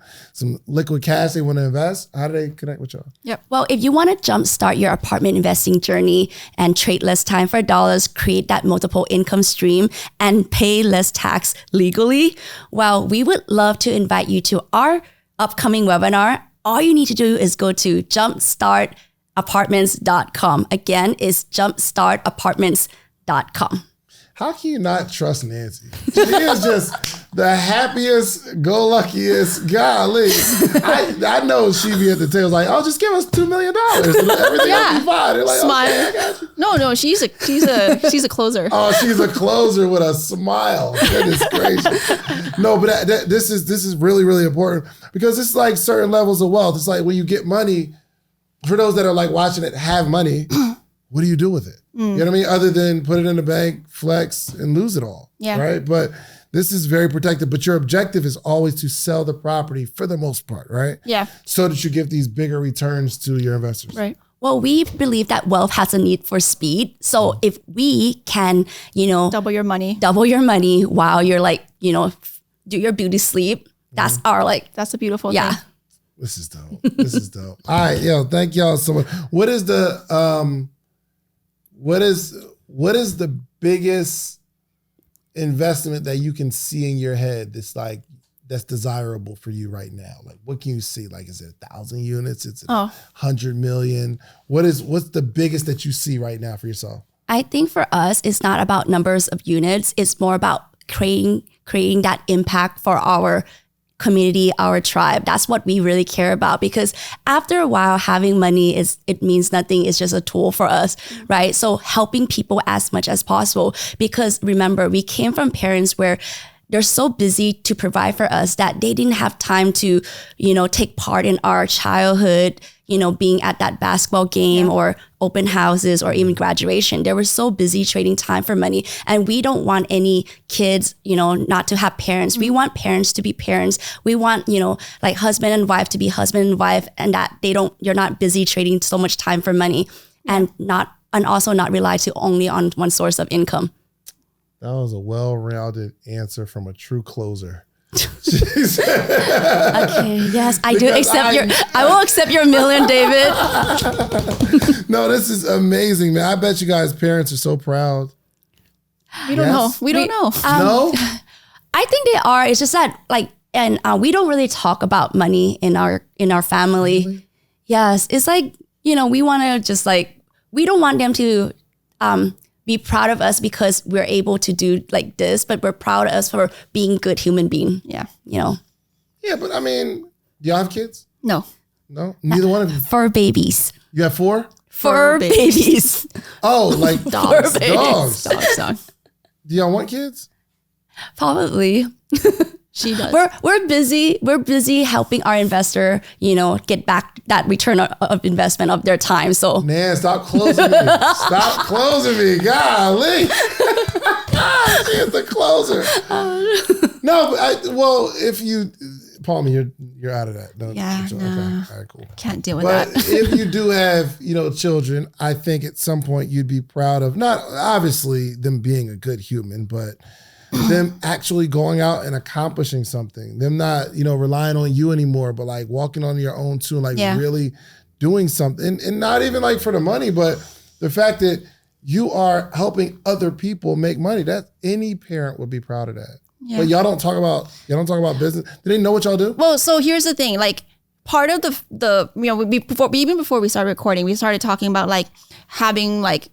liquid cash they want to invest? How do they connect with y'all? Yep. Well, if you want to jumpstart your apartment investing journey and trade less time for dollars, create that multiple income stream, and pay less tax legally, well, we would love to invite you to our upcoming webinar. All you need to do is go to jumpstartapartments.com. Again, it's jumpstartapartments.com. How can you not trust Nancy? She is just the happiest, go-luckiest. Golly. I know she'd be at the table like, oh, just give us $2 million. And everything will be fine. They're like, smile. Okay, I got you. No, she's a closer. Oh, she's a closer with a smile. Goodness gracious. No, but this is really, really important because it's like certain levels of wealth. It's like when you get money, for those that are like watching it, have money, what do you do with it? You know what I mean? Other than put it in the bank, flex, and lose it all. Yeah. Right? But this is very protected. But your objective is always to sell the property for the most part, right? Yeah. So that you give these bigger returns to your investors. Right. Well, we believe that wealth has a need for speed. So if we can, Double your money while you're like, do your beauty sleep, that's That's a beautiful thing. This is dope. This is dope. All right, yo, thank y'all so much. What is the biggest investment that you can see in your head that's desirable for you right now? Like, what can you see? Like, is it 1,000 units? It's 100 million. What's the biggest that you see right now for yourself? I think for us, it's not about numbers of units. It's more about creating that impact for our community, our tribe. That's what we really care about, because after a while, having money it means nothing. It's just a tool for us, right? So helping people as much as possible, because remember, we came from parents where they're so busy to provide for us that they didn't have time to, take part in our childhood, being at that basketball game or open houses or even graduation. They were so busy trading time for money. And we don't want any kids, not to have parents. We want parents to be parents. We want, like husband and wife to be husband and wife, and that you're not busy trading so much time for money and also not rely to only on one source of income. That was a well-rounded answer from a true closer. Okay, yes, I do accept I will accept your million, David. No, this is amazing, man. I bet you guys' parents are so proud. We don't know. We don't know. No? I think they are. It's just that we don't really talk about money in our family. Really? Yes, it's like, we want to just we don't want them to be proud of us because we're able to do like this, but we're proud of us for being good human being. Yeah. Yeah, but I mean, do y'all have kids? No. No? Neither one of you? Fur babies. You have 4? Fur babies. Oh, like Dogs. Dogs. Dogs. Do y'all want kids? Probably. She does. We're busy helping our investor, get back that return of investment of their time. So Man, stop closing me. Stop closing me. Golly. She is the closer. No, but if you, Palmy, you're out of that. No, Yeah, okay. no. All right, cool. Can't deal with But that. if you do have, children, I think at some point you'd be proud of, not obviously them being a good human, but them actually going out and accomplishing something, them not, relying on you anymore, but like walking on your own too, like really doing something, and not even like for the money, but the fact that you are helping other people make money. That any parent would be proud of that. Yeah. But y'all don't talk about business. Do they know what y'all do? Well, so here's the thing. Like part of the even before we started recording, we started talking about like having like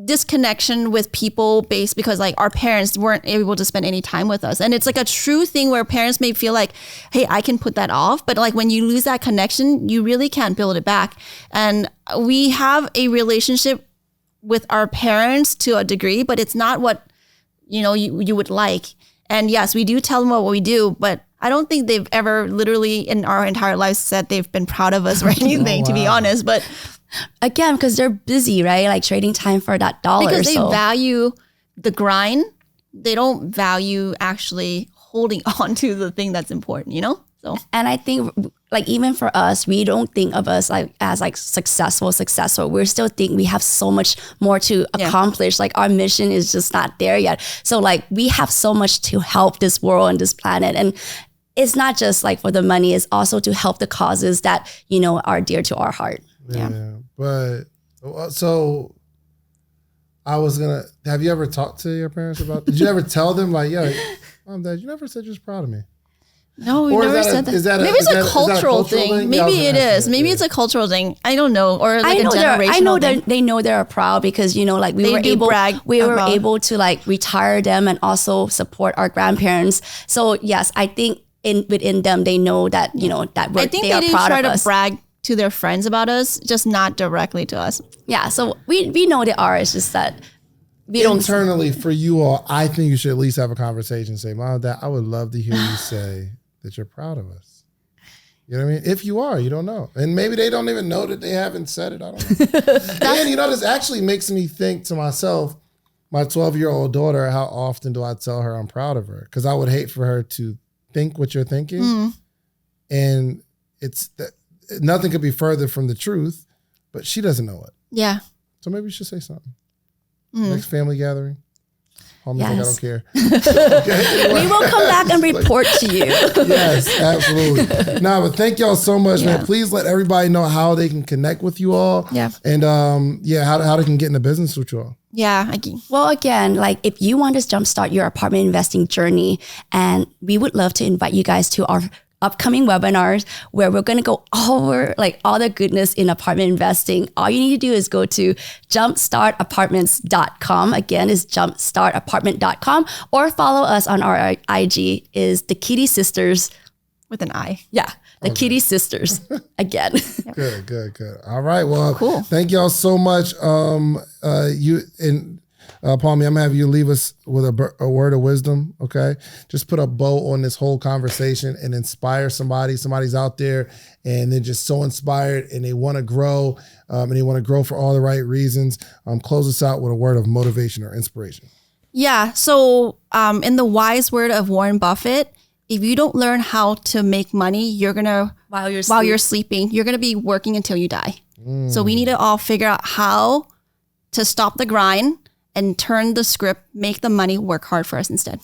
disconnection with people based because like our parents weren't able to spend any time with us, and it's like a true thing where parents may feel like, hey, I can put that off, but like when you lose that connection, you really can't build it back. And we have a relationship with our parents to a degree, but it's not what you would like. And yes, we do tell them what we do, but I don't think they've ever literally in our entire lives said they've been proud of us or anything, to be honest. But again, because they're busy, right? Like trading time for that dollar. because they value the grind, they don't value actually holding on to the thing that's important, So And I think like even for us, we don't think of us like as like successful. We still think we have so much more to accomplish. Like our mission is just not there yet. So like we have so much to help this world and this planet. And it's not just like for the money, it's also to help the causes that, are dear to our heart. Yeah. But so I was have you ever talked to your parents about, did you ever tell them like, yo, Mom, Dad, you never said you was proud of me? no, we Or never said that. Maybe it's a cultural thing. Maybe it is. Maybe it's a cultural thing. I don't know. Or like a generational thing. They know they're proud because, like we They were do brag were about- able to like retire them and also support our grandparents. So yes, I think within them, they know that, that I think they are didn't proud try of to us. brag to their friends about us, just not directly to us. Yeah. So we know they are. It's just that we don't. Internally for you all, I think you should at least have a conversation. Say, Mom, Dad, I would love to hear you say that you're proud of us. You know what I mean? If you are, you don't know. And maybe they don't even know that they haven't said it. I don't know. And this actually makes me think to myself, my 12-year-old daughter, how often do I tell her I'm proud of her? Because I would hate for her to think what you're thinking. And it's that nothing could be further from the truth, but she doesn't know it. Yeah. So maybe you should say something. Next family gathering. Homies, like, I Yes. don't care. Okay, We will come back and report to you. Yes, absolutely. But thank y'all so much, man. Yeah. Please let everybody know how they can connect with you all. Yeah. And how they can get into business with you all. Yeah. Well, again, like if you want to jumpstart your apartment investing journey, and we would love to invite you guys to our upcoming webinars where we're going to go over like all the goodness in apartment investing. All you need to do is go to jumpstartapartments.com. Again, is jumpstartapartment.com, or follow us on our IG is the Kitti Sisters. With an I. Yeah, the Kitti Sisters again. Good. All right. Well, Cool. Thank y'all so much. Palmy, I'm gonna have you leave us with a word of wisdom, okay? Just put a bow on this whole conversation and inspire somebody. Somebody's out there and they're just so inspired and they want to grow, and they want to grow for all the right reasons. Close us out with a word of motivation or inspiration. Yeah. So in the wise word of Warren Buffett, if you don't learn how to make money, you're gonna while you're sleeping, you're gonna be working until you die. So we need to all figure out how to stop the grind and turn the script, make the money work hard for us instead.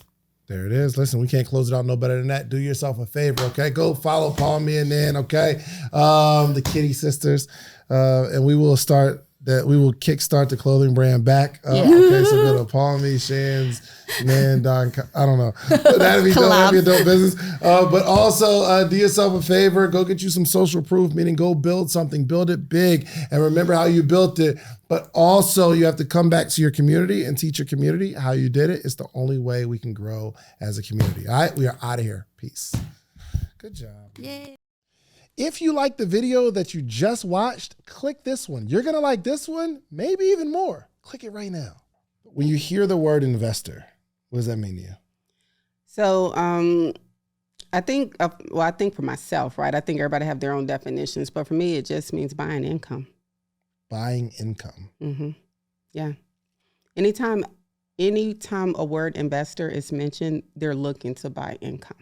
There it is. Listen, we can't close it out no better than that. Do yourself a favor, okay? Go follow Palmy and Nan, okay? The Kitti sisters. And we will kickstart the clothing brand back. Okay, so go to Palmy, Shan's, Nan, Don, I don't know. That'd be dope. That'd be a dope business. But also do yourself a favor. Go get you some social proof, meaning go build something, build it big, and remember how you built it. But also you have to come back to your community and teach your community how you did it. It's the only way we can grow as a community. All right, we are out of here. Peace. Good job. Yay. If you like the video that you just watched, click this one. You're going to like this one, maybe even more. Click it right now. When you hear the word investor, what does that mean to you? So I think for myself, right? I think everybody have their own definitions, but for me, it just means buying income. Buying income. Mm-hmm. Yeah. Anytime a word investor is mentioned, they're looking to buy income.